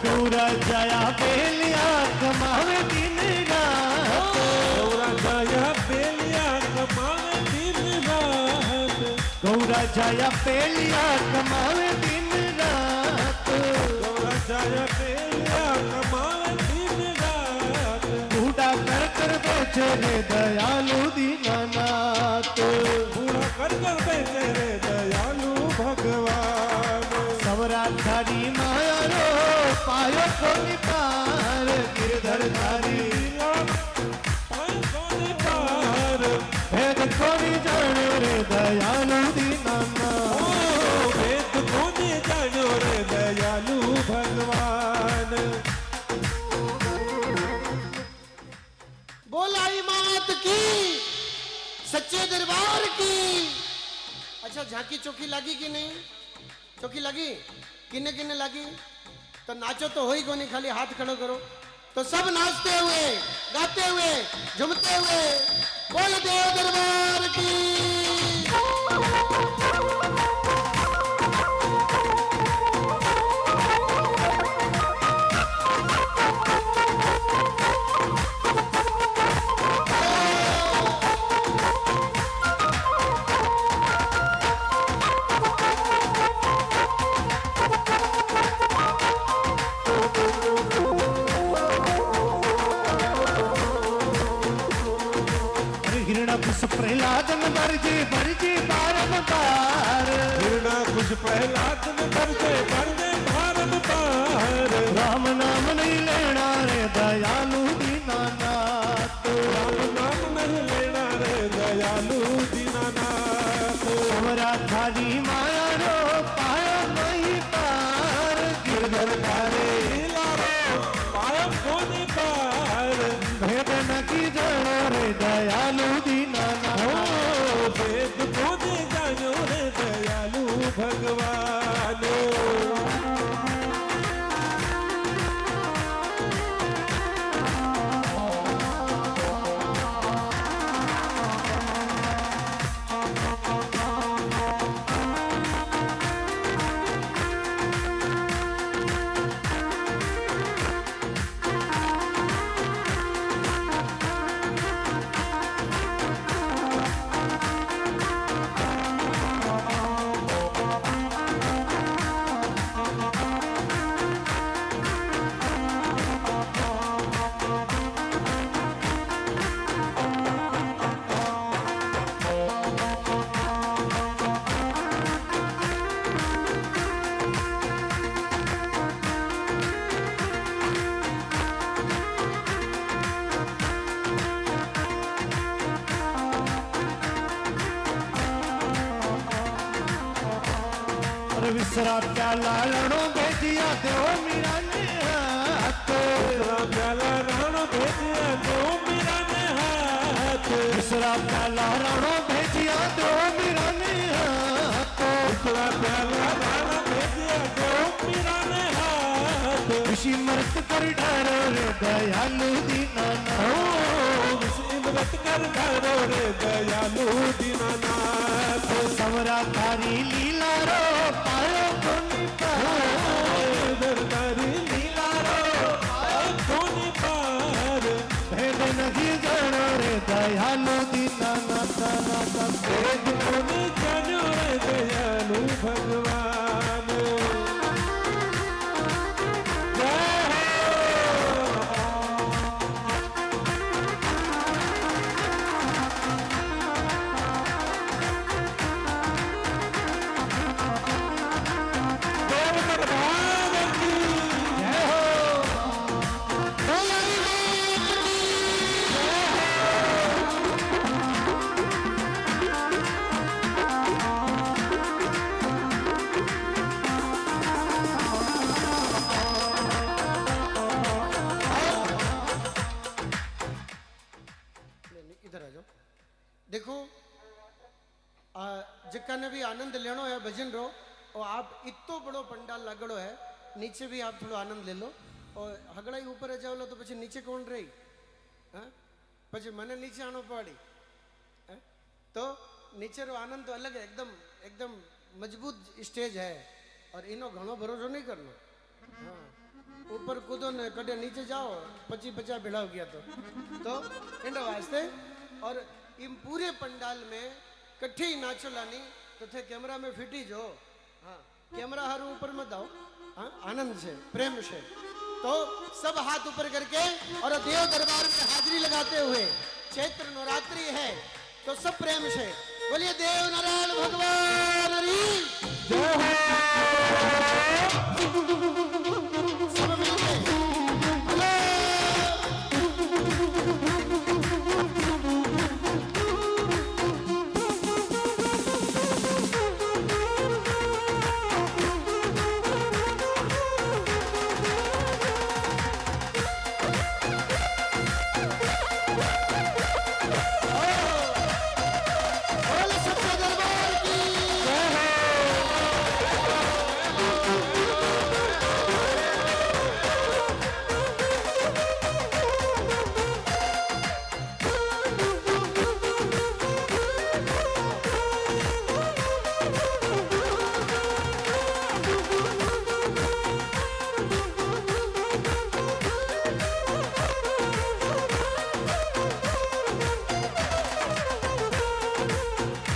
गौरा जया बेलिया कमावे दिन रात गौरा जया बेलिया कमावे दिन रात गौरा जया बेलिया कमावे दिन रात गौरा जया बेलिया कमावे दिन रात बूढ़ा कर कर बेचे रे दयालु दीनानाथ बूढ़ा कर बेचे रे दयालु भगवान सवरा थारी माया रो पायो कोनी पार गिरधर थारी पायो कोनी पार भेद कोनी जाने रे दयालु दीनानाथ भेद कोनी जानो रे दयालु भगवान बोलाई मात की सच्चे दरबार की। अच्छा झांकी चौकी लगी कि नहीं? चौकी लगी? किन्ने किन्ने लगी? तो नाचो तो हो ही कोनी, खाली हाथ खड़ो करो। तो सब नाचते हुए गाते हुए झूमते हुए बोल देव दरबार की। कुछ प्रहलाद में बरजे बरजे बारंबार हिरणा कुछ प्रहलाद में बरजे बारंबार राम नाम नहीं लेना रे दयालु दीनानाथ राम नाम नहीं लेना रे दयालु दीनानाथ हमरा थारी माया रो पाया नहीं पार गिरधर थारे पाया कोनी पार भेद न की जानो रे दयालु दीनानाथ भेद कोनी जानो रे दयालु भगवान विसरा प्याला लड़ो भेजिया दो मीरा ने हाथ प्याला राणो भेजिया दो मीरा ने हाथ विसरा प्याला लड़ो भेजिया दो मीरा ने हाथ प्याला राणो भेजिया दो मीरा ने हाथ खुशी मरत कर डर रे दयालु दीनानाथ इमरत कर डरो रे दयालु दीनानाथ सवरा थारी लीला रो पायो कोनी पार दरदारी लीला रो पायो कोनी पार भेद नहीं जानो रे दयालु दीनानाथ भेद कोनी जानो रे दयालु भगवान जिका ने भी आनंद लेनो है भजन रो, और आप इतो बड़ो पंडाल लगड़ो है, नीचे भी आप थोड़ो आनंद ले लो, और हगड़ा ऊपर जाओ तो પછી नीचे कौन रही, हाँ પછી મને नीचे आनो पड़ी, हाँ? तो नीचे रो आनंद तो अलग है, एकदम एकदम मजबूत स्टेज है, और इनो घणो भरोसा नहीं करनो, हाँ ऊपर कूदो ने कड़े नीचे जाओ 25-50 भिड़ाव गया तो इनो वास्ते। और इन पूरे पंडाल में कट्ठी नाचो लानी तो थे कैमरा में फिटी जो, हाँ कैमरा हर ऊपर मत आओ, हाँ आनंद से प्रेम से, तो सब हाथ ऊपर करके और देव दरबार में हाजिरी लगाते हुए, चैत्र नवरात्रि है तो सब प्रेम से बोलिए देव नारायण भगवान हरि जय हो। सब मिलके हेलो। बोल सच्चे दरबार की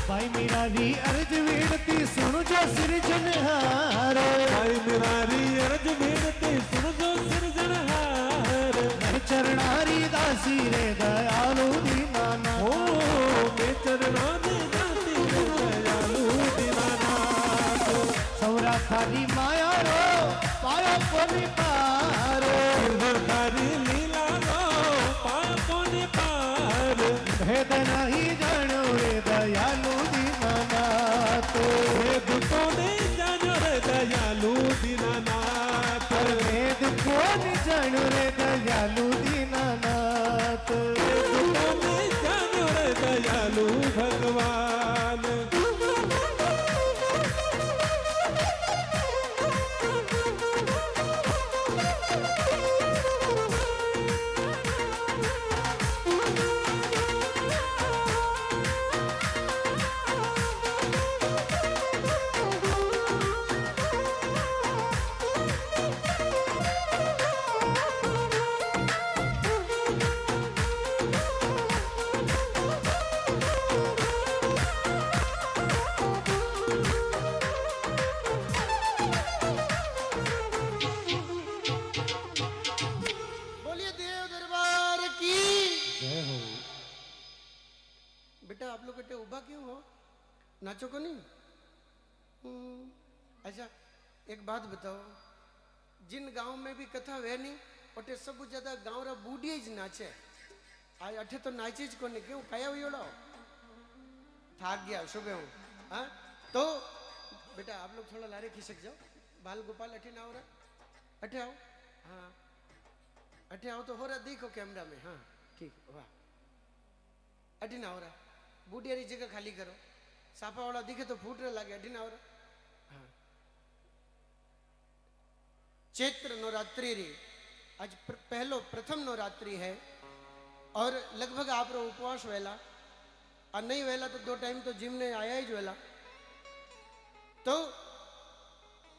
भाई मेरा री अर्ज विनती सुन जो सिरजनहार, भाई मेरी अर्ज विनती सुन जो सिरजनहार, मैं चरणारी दासी रे दयालु दीनाना, ओ मैं चरणों में जाती रे दयालु दीनानाथ, सौरा थारी माया रो पाया कोनी पारो, तारी लीला लो पापों ने पार, भेद नहीं जानो रे दयालु दीनानाथ, भेद को नहीं जानो रे दयालु दीनानाथ, भेद को नहीं जानो रे दयालु दीनानाथ, भेद को नहीं जानो रे दयालु भगवान। बोलिए देव दरबार की। बेटा आप लोग कटे उबा क्यों हो, नाचो को नहीं? अच्छा एक बात बताओ, जिन गांव में भी कथा वे नहीं ओटे सब ज्यादा गांव रा बूढ़ी ज नाचे, आज अठे तो नाची ज कोनी, क्यों कया वियोड़ाओ थाक गया सुबह हूँ, हाँ तो बेटा आप लोग थोड़ा लारे खिसक जाओ, बाल गोपाल अठे ना हो रहा, अठे आओ, हाँ अठे आओ तो हो रहा, देखो कैमरा में, हाँ ठीक वाह, अठे ना हो रहा, बूढ़ियारी जगह खाली करो, साफा वाला दिखे तो फूट रहा लगे, अठे ना हो रहा, हाँ चैत्र नवरात्रि री आज पहलो प्रथम नवरात्रि है, और लगभग आप रो उपवास वेला, और नहीं वेला तो 2 टाइम तो जिम ने आया ही जो वेला, तो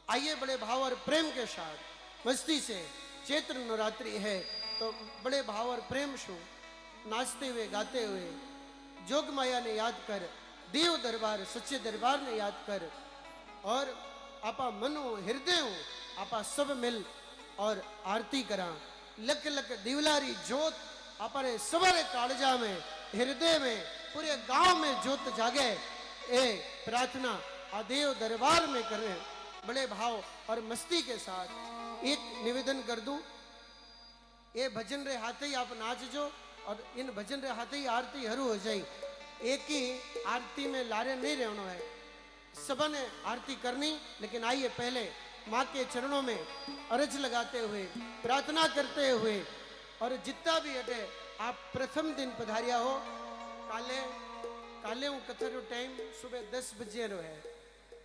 आइए बड़े भाव और प्रेम के साथ मस्ती से, चैत्र नवरात्रि है तो बड़े भाव और प्रेम से नाचते हुए गाते हुए जोग माया ने याद कर, देव दरबार सच्चे दरबार ने याद कर, और आपा मनो हृदय आपा सब मिल और आरती करा, लक लक दिवलारी जोत अपने सबरे कालजा में हृदय में पूरे गांव में जोत जागे, ए प्रार्थना आदेव दरबार में करें बड़े भाव और मस्ती के साथ। एक निवेदन कर दूं, ये भजन रे हाथे ही आप नाचजो, और इन भजन रे हाथे ही आरती हरू हो जाए, एक ही आरती में लारे नहीं रहना है, सबने आरती करनी, लेकिन आइए पहले माँ के चरणों में अरज लगाते हुए प्रार्थना करते हुए, और जितना भी अटे आप प्रथम दिन पधारिया हो, काले काले हूँ कथा रो टाइम सुबह 10 बजे रो है।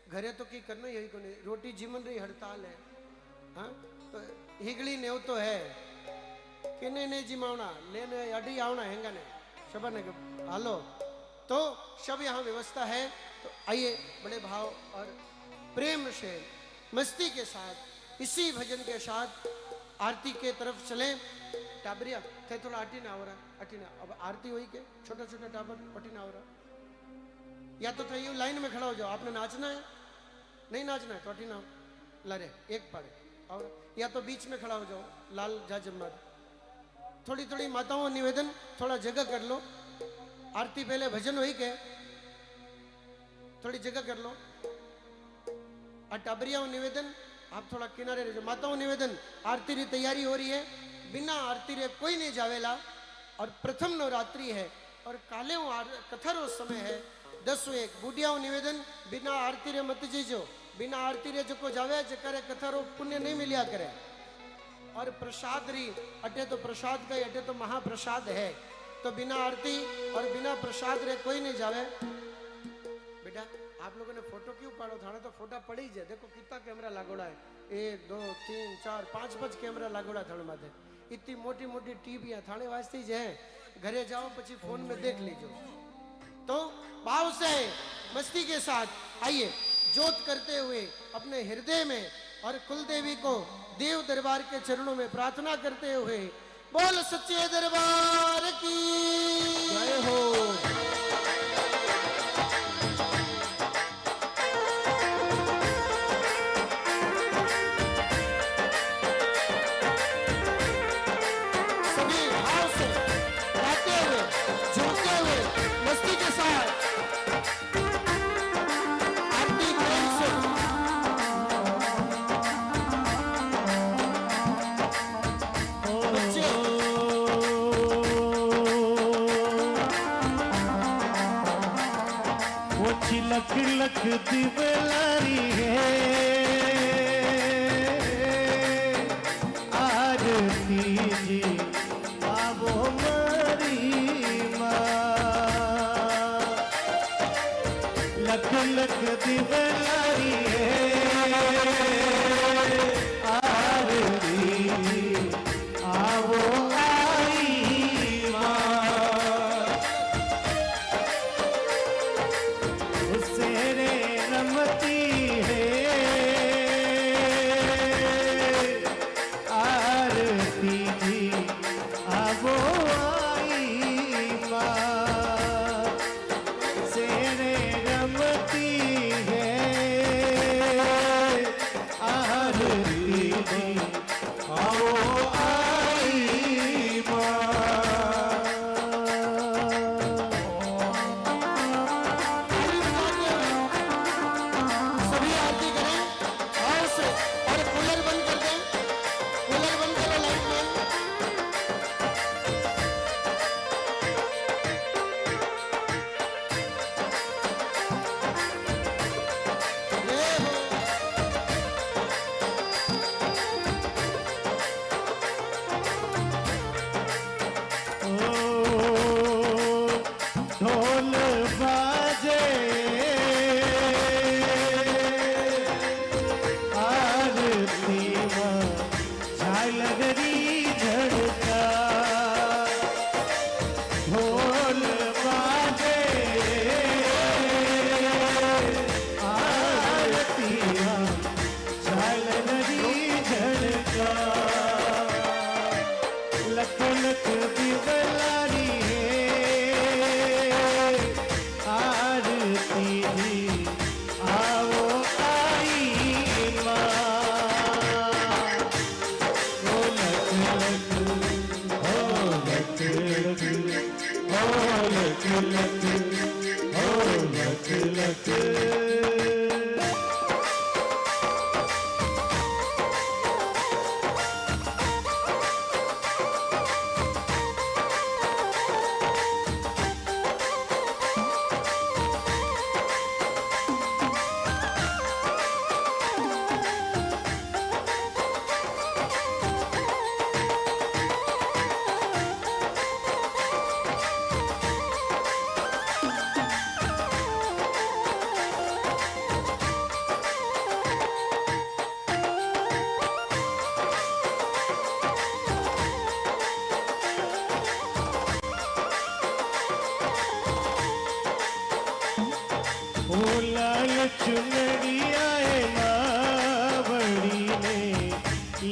घरे तो की करना यही कोनी, रोटी जीवन रही हड़ताल है। हाँ तो हिगड़ी नेव तो है कि नहीं जिमावना लेने अडी आवना हैंगा ने शबा ने हालो। तो सब यहाँ व्यवस्था है। तो आइए बड़े भाव और प्रेम से मस्ती के साथ इसी भजन के साथ आरती के तरफ चलें। टाबरिया थे थोड़ा अटी ना हो रहा, अटी ना। अब आरती हुई के छोटा छोटा टाबर अटी ना हो रहा। या तो यूं लाइन में खड़ा हो जाओ, आपने नाचना है, नहीं नाचना है तो अटी ना लरे एक पड़े। और या तो बीच में खड़ा हो जाओ, लाल जाजमर। थोड़ी थोड़ी माताओं निवेदन, थोड़ा जगह कर लो। आरती पहले भजन हुई के थोड़ी जगह कर लो। और टाबरिया निवेदन आप थोड़ा किनारे रहो। माताओं निवेदन, आरती री तैयारी हो रही है, बिना आरती रे कोई नहीं जावेला। और प्रथम नवरात्रि है और काले कथा रो समय है 10:01। बुढ़िया निवेदन, बिना आरती रे मत जीजो। बिना आरती रे जो जावे जरे कथा रो पुण्य नहीं मिलिया करे। और प्रसाद री अटे तो प्रसाद का अटे तो महाप्रसाद है। तो बिना आरती और बिना प्रसाद रे कोई नहीं जावे। बेटा आप लोगों ने फोटो क्यों पाड़ो? थाने तो फोटा पड़ी जाए। देखो कितना कैमरा लागोड़ा है, 1 2 3 4 5 कैमरा लागोड़ा थाने माथे। इतनी मोटी मोटी टीवियां थाने वास्ते ही है। घरे जाओ पची फोन में देख लीजो। तो भाव से मस्ती के साथ आइए जोत करते हुए अपने हृदय में और कुलदेवी को देव दरबार के चरणों में प्रार्थना करते हुए बोल सच्चे दरबार की जय हो। लख लख दिवलारी है आरती जी आवो मारी माँ। लख लख दिवलारी है आरती आवो आई माँ। रमती है आरती जी आवो आई माँ। सेरे रमती है आरती जी आवो आई माँ। ढोल बाजे आरती में झालगरी झड़का। ढोल बाजे आरती में झालगरी झड़का। लख लख दिवलारी आरती जी आओ आई माँ। ओ लख लख ओ लख लख ओ लख लख ओ लख लख। चुनरिया मावड़ी ने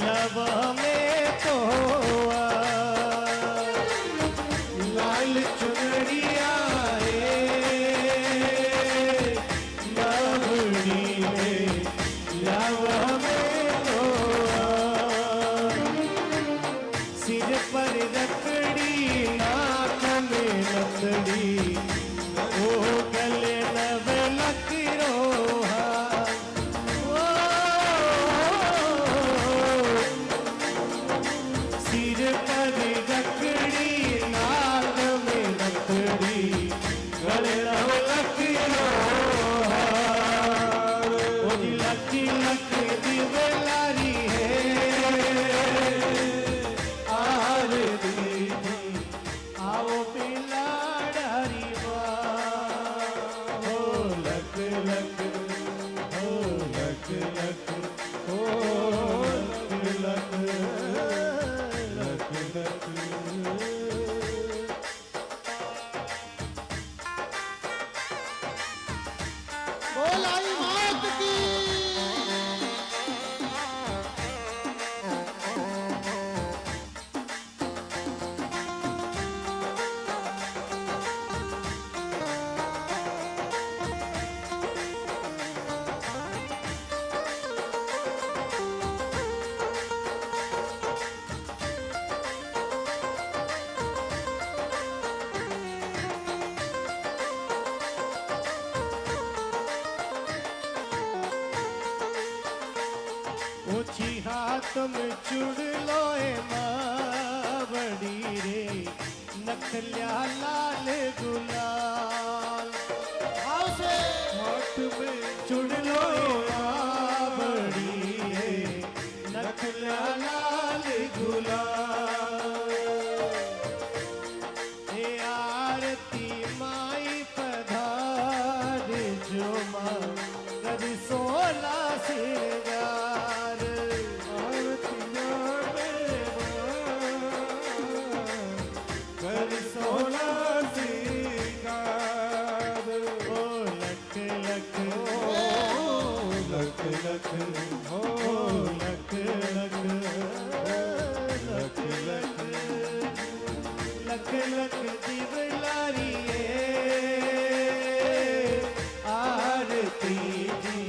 लबा में तो लाल चुनरिया मावड़ी ने लबा में तो सिर पर रखड़ी नाक में लकड़ी ओ गले नव लकीरो सिर पर रखड़ी नाक में लकड़ी गले नव लकीरो लकी लक दिवलारी है आरती आओ पिलाड़ी हो लक लक हो लक लक हो लक लक लक बोल आई मात की ऊंची हाथ में चुड़ लोए मावड़ी रे नखलिया लाल गुलाल भाव से हाथ में चुड़ लोए मावड़ी रे नखलिया लाल गुलाल हे आरती माई पधार जो माँ कर सोला सिंगार कर सोला सिंगार ओ लख लख लख लख हो लख लख लख लख लख लख दिवलारी आरती जी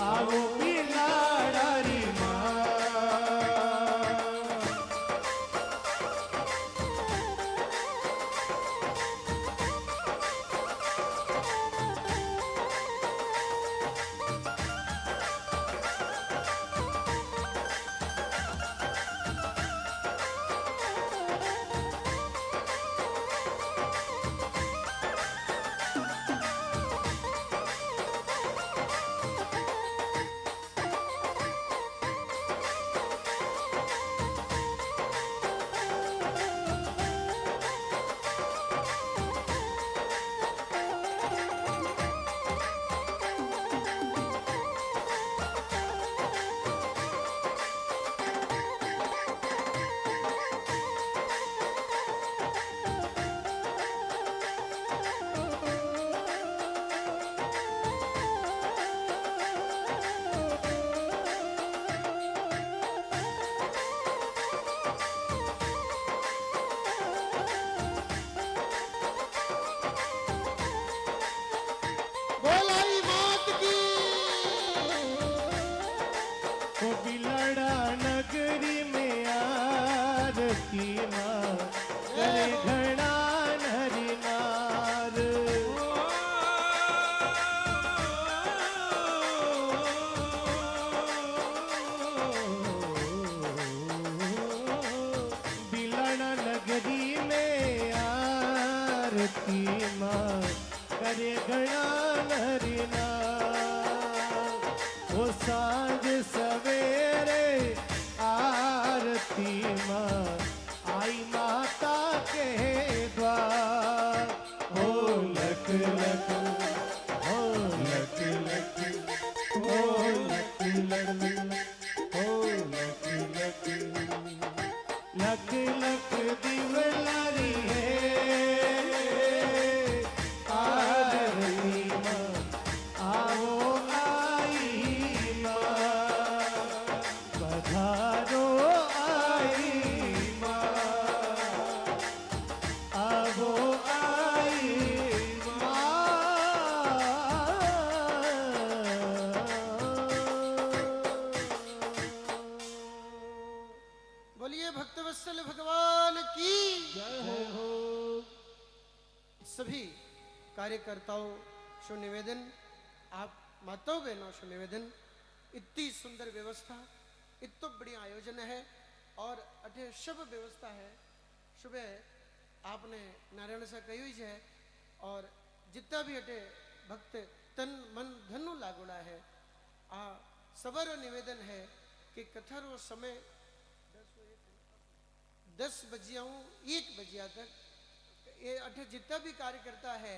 आओ पिलाड़ी माँ बोल आई मात की ओ बिलड़ा नगरी में आरती माँ करे घड़ा नरी नार बिलड़ा नगरी में आरती माँ करे घड़ा नरी नार वो सांझ सवेरे आरती माँ आई माता के द्वार हो लख लख हो लख लख हो लख लख हो लख लख लख लख दिवलारी है आरती माँ आओ बोलिए भक्तवत्सल भगवान की जय हो। सभी कार्यकर्ताओं से निवेदन, आप माताओं बहनों से निवेदन, इतनी सुंदर व्यवस्था, इतना बढ़िया आयोजन है और अठे सब व्यवस्था है। सुबह आपने नारायण से कही है और जितना भी अठे भक्त तन मन धनु लागोड़ा है, आ सवारो निवेदन है कि कथा रो समय 10 बजिया 1 बजिया तक ये अठे जितना भी कार्यकर्ता है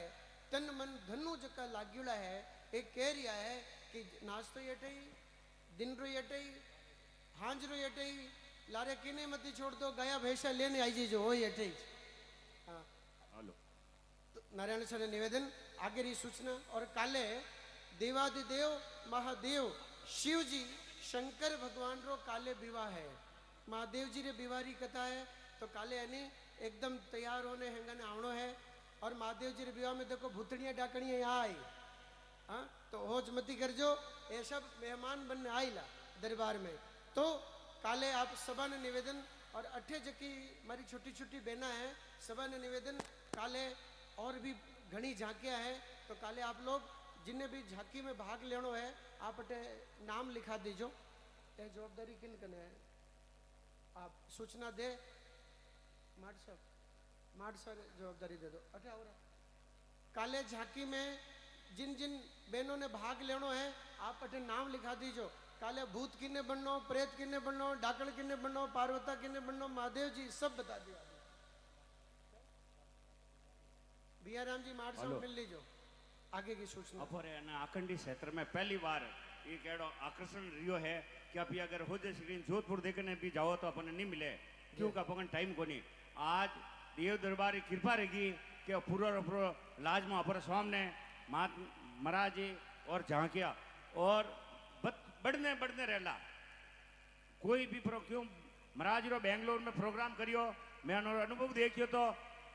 तन मन धनु जका लाग्योड़ा है, एक कह रिया है कि नाश्तो यटई, दिन रो यटई, हांज रो यटई, लारे किने मती छोड़ दो, गया भैंसा लेने आई जी जो हो यटई। हाँ, हेलो। तो नारायण सर निवेदन आगे री सूचना। और काले देवादिदेव महादेव शिव जी शंकर भगवान रो काले विवाह है, महादेव जी रे विवाह री कथा है। तो काले यानी एकदम तैयार होने हेंगने आवणो है। और महादेव जी रे विवाह में देखो भूतड़ियां डाकणियां यहाँ आई, हाँ, तो होज मती करजो, ये सब मेहमान बनने आईला दरबार में। तो काले आप सभा ने निवेदन और अठे जकी हमारी छोटी छोटी बहना है, सभा ने निवेदन काले और भी घनी झांकियां है। तो काले आप लोग जिन्हें भी झांकी में भाग लेनो है, आप अटे नाम लिखा दीजो। ये जवाबदारी किन कने है, आप सूचना दे माट सर जवाबदारी दे दो। अटे और काले झांकी में जिन जिन बहनों ने भाग लेनो है, आप अटे नाम लिखा दीजो। काले भूत किन्ने बननो, प्रेत किन्ने बननो, डाकण किन्ने बननो, पार्वता किन्ने बननो, महादेव जी सब बता दिया। भैया राम जी मार सब मिल लीजो। आगे की सूचना। अफोरे आखंडी क्षेत्र में पहली बार एक एडो आकर्षण रियो है कि अभी अगर हो जाए स्क्रीन जोधपुर देखने भी जाओ तो अपन नहीं मिले, क्योंकि अपन टाइम को नहीं। आज देव दरबार की कृपा रहेगी कि पूरा लाज में अपर सामने महाराज जी और झांकिया और बढ़ने बढ़ने रहला कोई भी क्यों महाराज रो बेंगलोर में प्रोग्राम करियो, मैं अनुभव देखियो तो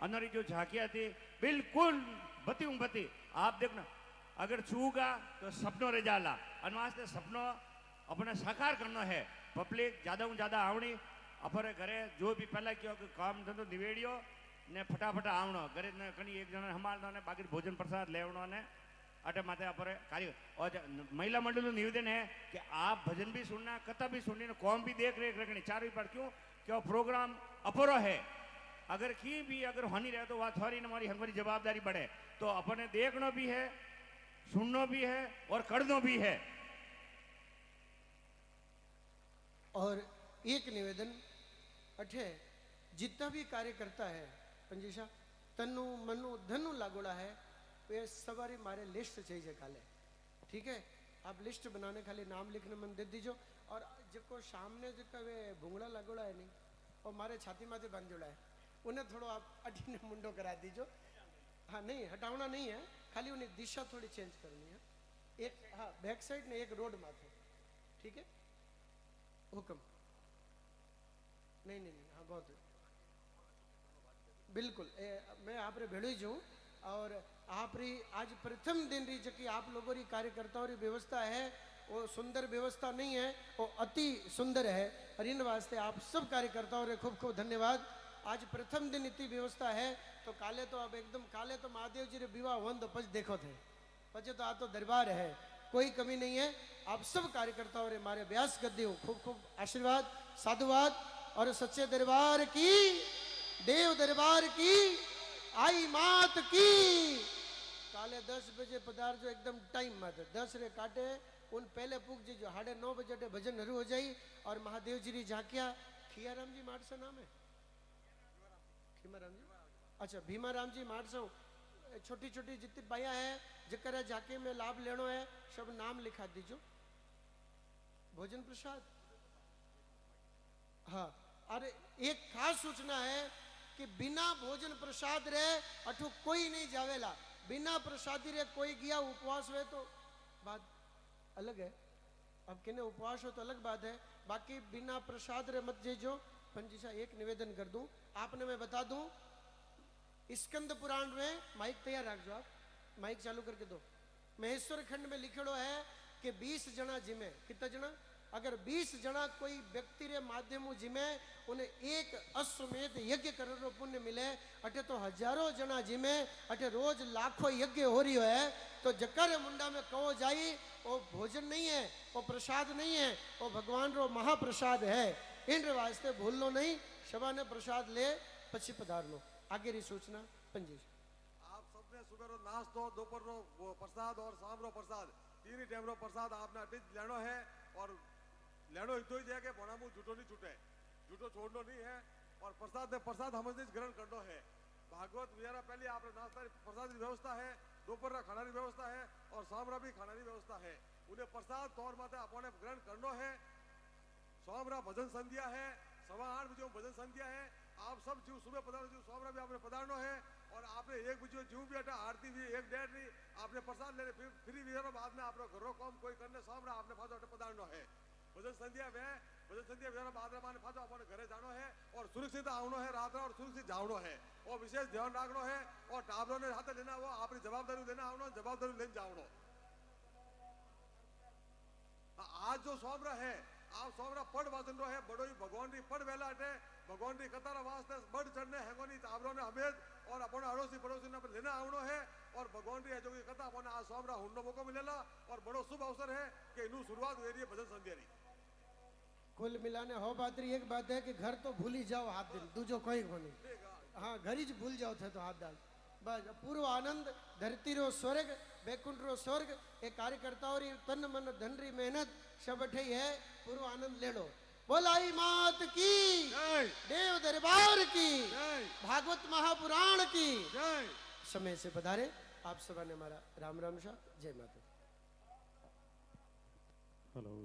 अंदर जो झांकिया थी बिल्कुल बती आप देखना, अगर छूगा तो सपनों रह जाला। अनवास्ते सपनों अपने साकार करना है। पब्लिक ज्यादा ज्यादा आवनी अपने घरे जो भी पहला क्यों काम धंधो निवेड़ियो ने फटाफट आवनो घरे ने कनी एक जना हमारा ने बाकी भोजन प्रसाद लेवनो ने अटे माथे अपरे कार्य। और महिला मंडल निवेदन है कि आप भजन भी सुनना, कथा भी सुननी, कौम भी देख रेख रखनी चारों पर। क्यों क्या प्रोग्राम अपरो है, अगर की भी अगर हानि रहे तो वह थोड़ी हमारी हमारी जवाबदारी बढ़े। तो अपने देखना भी है, सुनना भी है और करना भी है। और एक निवेदन अठे जितना भी कार्यकर्ता है पंजीशा तनु मनु धनु लागोड़ा है, वे सवारी मारे लिस्ट चाहिए काले, ठीक है। आप लिस्ट बनाने खाली नाम लिखने मन दे दीजो। और जिको सामने जिका वे भूंगड़ा लागोड़ा है नहीं, और मारे छाती माथे बन जोड़ा है, उन्हें थोड़ा आप अठीने मुंडो करा दीजो। हाँ नहीं हटावना नहीं है, खाली उन्हें दिशा थोड़ी चेंज करनी है। एक हाँ बैक साइड ने एक रोड माथे, ठीक है। हुक्म नहीं हाँ बहुत बिल्कुल मैं आप रे भेड़ो ही जाऊँ। और आप री आज प्रथम दिन री जबकि आप लोगों री कार्यकर्ताओं री व्यवस्था है, वो सुंदर व्यवस्था नहीं है, वो अति सुंदर है। और इन वास्ते आप सब कार्यकर्ताओं रे खूब खूब धन्यवाद। आज प्रथम दिन इतनी व्यवस्था है, तो काले तो अब एकदम काले तो महादेव जी रे विवाह वन तो पच देखो थे, पचे तो आज तो दरबार है, कोई कमी नहीं है। आप सब कार्यकर्ताओं रे मारे व्यास कर दियो खूब खूब आशीर्वाद साधुवाद। और सच्चे दरबार की, देव दरबार की, आई मात की। काले 10 बजे पधार जो एकदम टाइम मत 10 रे काटे उन पहले पूग जी जो 9:30 बजे भजन शुरू हो जाई। और महादेव जी री झांकिया खियाराम जी माट से नाम है खीमाराम जी, अच्छा भीमाराम जी माट से छोटी छोटी जितनी बाया है जकरा जाके में लाभ लेनो है, सब नाम लिखा दीजो। भोजन प्रसाद हाँ। अरे एक खास सूचना है कि बिना भोजन प्रसाद रे अठू कोई नहीं जावेला। बिना प्रसादी रे कोई गया उपवास हुए तो बात अलग है, अब किने उपवास हो तो अलग बात है, बाकी बिना प्रसाद रे मत जेजो। पंजीसा एक निवेदन कर दूं आपने, मैं बता दूं स्कंद पुराण में माइक तैयार रखो, आप माइक चालू करके दो। महेश्वर खंड में लिखड़ो है कि 20 जना जिमे, कितना जना अगर 20 जना कोई व्यक्ति रे माध्यम जिमे उन्हें एक अश्वमेध यज्ञ करो पुण्य मिले, अटे तो हजारों जना जिमे, अटे रोज लाखों यज्ञ हो रही है, तो जकर मुंडा में कहो जाई वो भोजन नहीं है, वो प्रसाद नहीं है, वो भगवान रो महाप्रसाद है। इन वास्ते भूल लो नहीं, सभा ने प्रसाद ले पछी पधार लो। आगे री सूचना पंजी। आप सबने सुबह रो नाश्तो, दोपहर रो वो प्रसाद और शाम रो प्रसाद, तीन ही टाइम रो प्रसाद आपने अटिज लेनो है। और लेनो इतो ही है कि बोना मुंह झूठो नहीं छूटे, झूठो छोड़नो नहीं है। और प्रसाद ने प्रसाद हम ग्रहण करनो है। भागवत विहारा पहले आपने नाश्ता प्रसाद की व्यवस्था है, दोपहर का खाना की व्यवस्था है और शाम रा भी खाना की व्यवस्था है। उन्हें प्रसाद तौर माते अपने ग्रहण करनो है। शाम रा भजन संध्या है, 8:15 बजे भजन संध्या है। आप सब जीव सुबह पधारो, जीव शाम रा भी आपने पधारनो है। और आपने 1 बजे जीव भी अटा आरती भी 1:30 री आपने प्रसाद लेने फिर विहारो बाद में आपने घरों काम कोई करने शाम रा आपने फाजो अटे पधारनो है। भजन संध्या में भजन संध्या विहारा बाद में फाजो अपने घरे जानो है और सुरक्षित आवनो है रात और सुरक्षित जावनो है और विशेष ध्यान रखनो है। और टाबरों ने हाथ लेना वो अपनी जवाबदारी लेना आवनो, जवाबदारी लेन जावनो। आज जो सोमरा है आप सोमरा पढ़ वाजन रो है, बड़ो ही भगवान री पढ़ वेला अटे, भगवान री कतारा वास्ते बढ़ चढ़ने हैंगोनी ताबरों ने हमें और अपने अड़ोसी पड़ोसी ने लेना आवनो है। और भगवान री जो कथा अपने आज सोमरा हुन्नो मौको मिलेला और बड़ो शुभ अवसर है कि इनु शुरुआत हुई रही है भजन संध्या री। कुल मिलाने हो बात रही, एक बात है कि घर तो भूल ही जाओ हाथ दिन, दूजो कोई कोनी। हाँ, घर ही भूल जाओ थे तो हाथ डाल बस। पूर्व आनंद धरती रो स्वर्ग, बैकुंठ रो स्वर्ग, एक कार्यकर्ताओं री तन मन धन री मेहनत सब अठे है। पूर्व आनंद ले लो। बोलाई मात की जय, देव दरबार की, जय, भागवत महापुराण की। जय। समय से पधारे आप सभा ने हमारा राम राम शाह, जय माता। हेलो।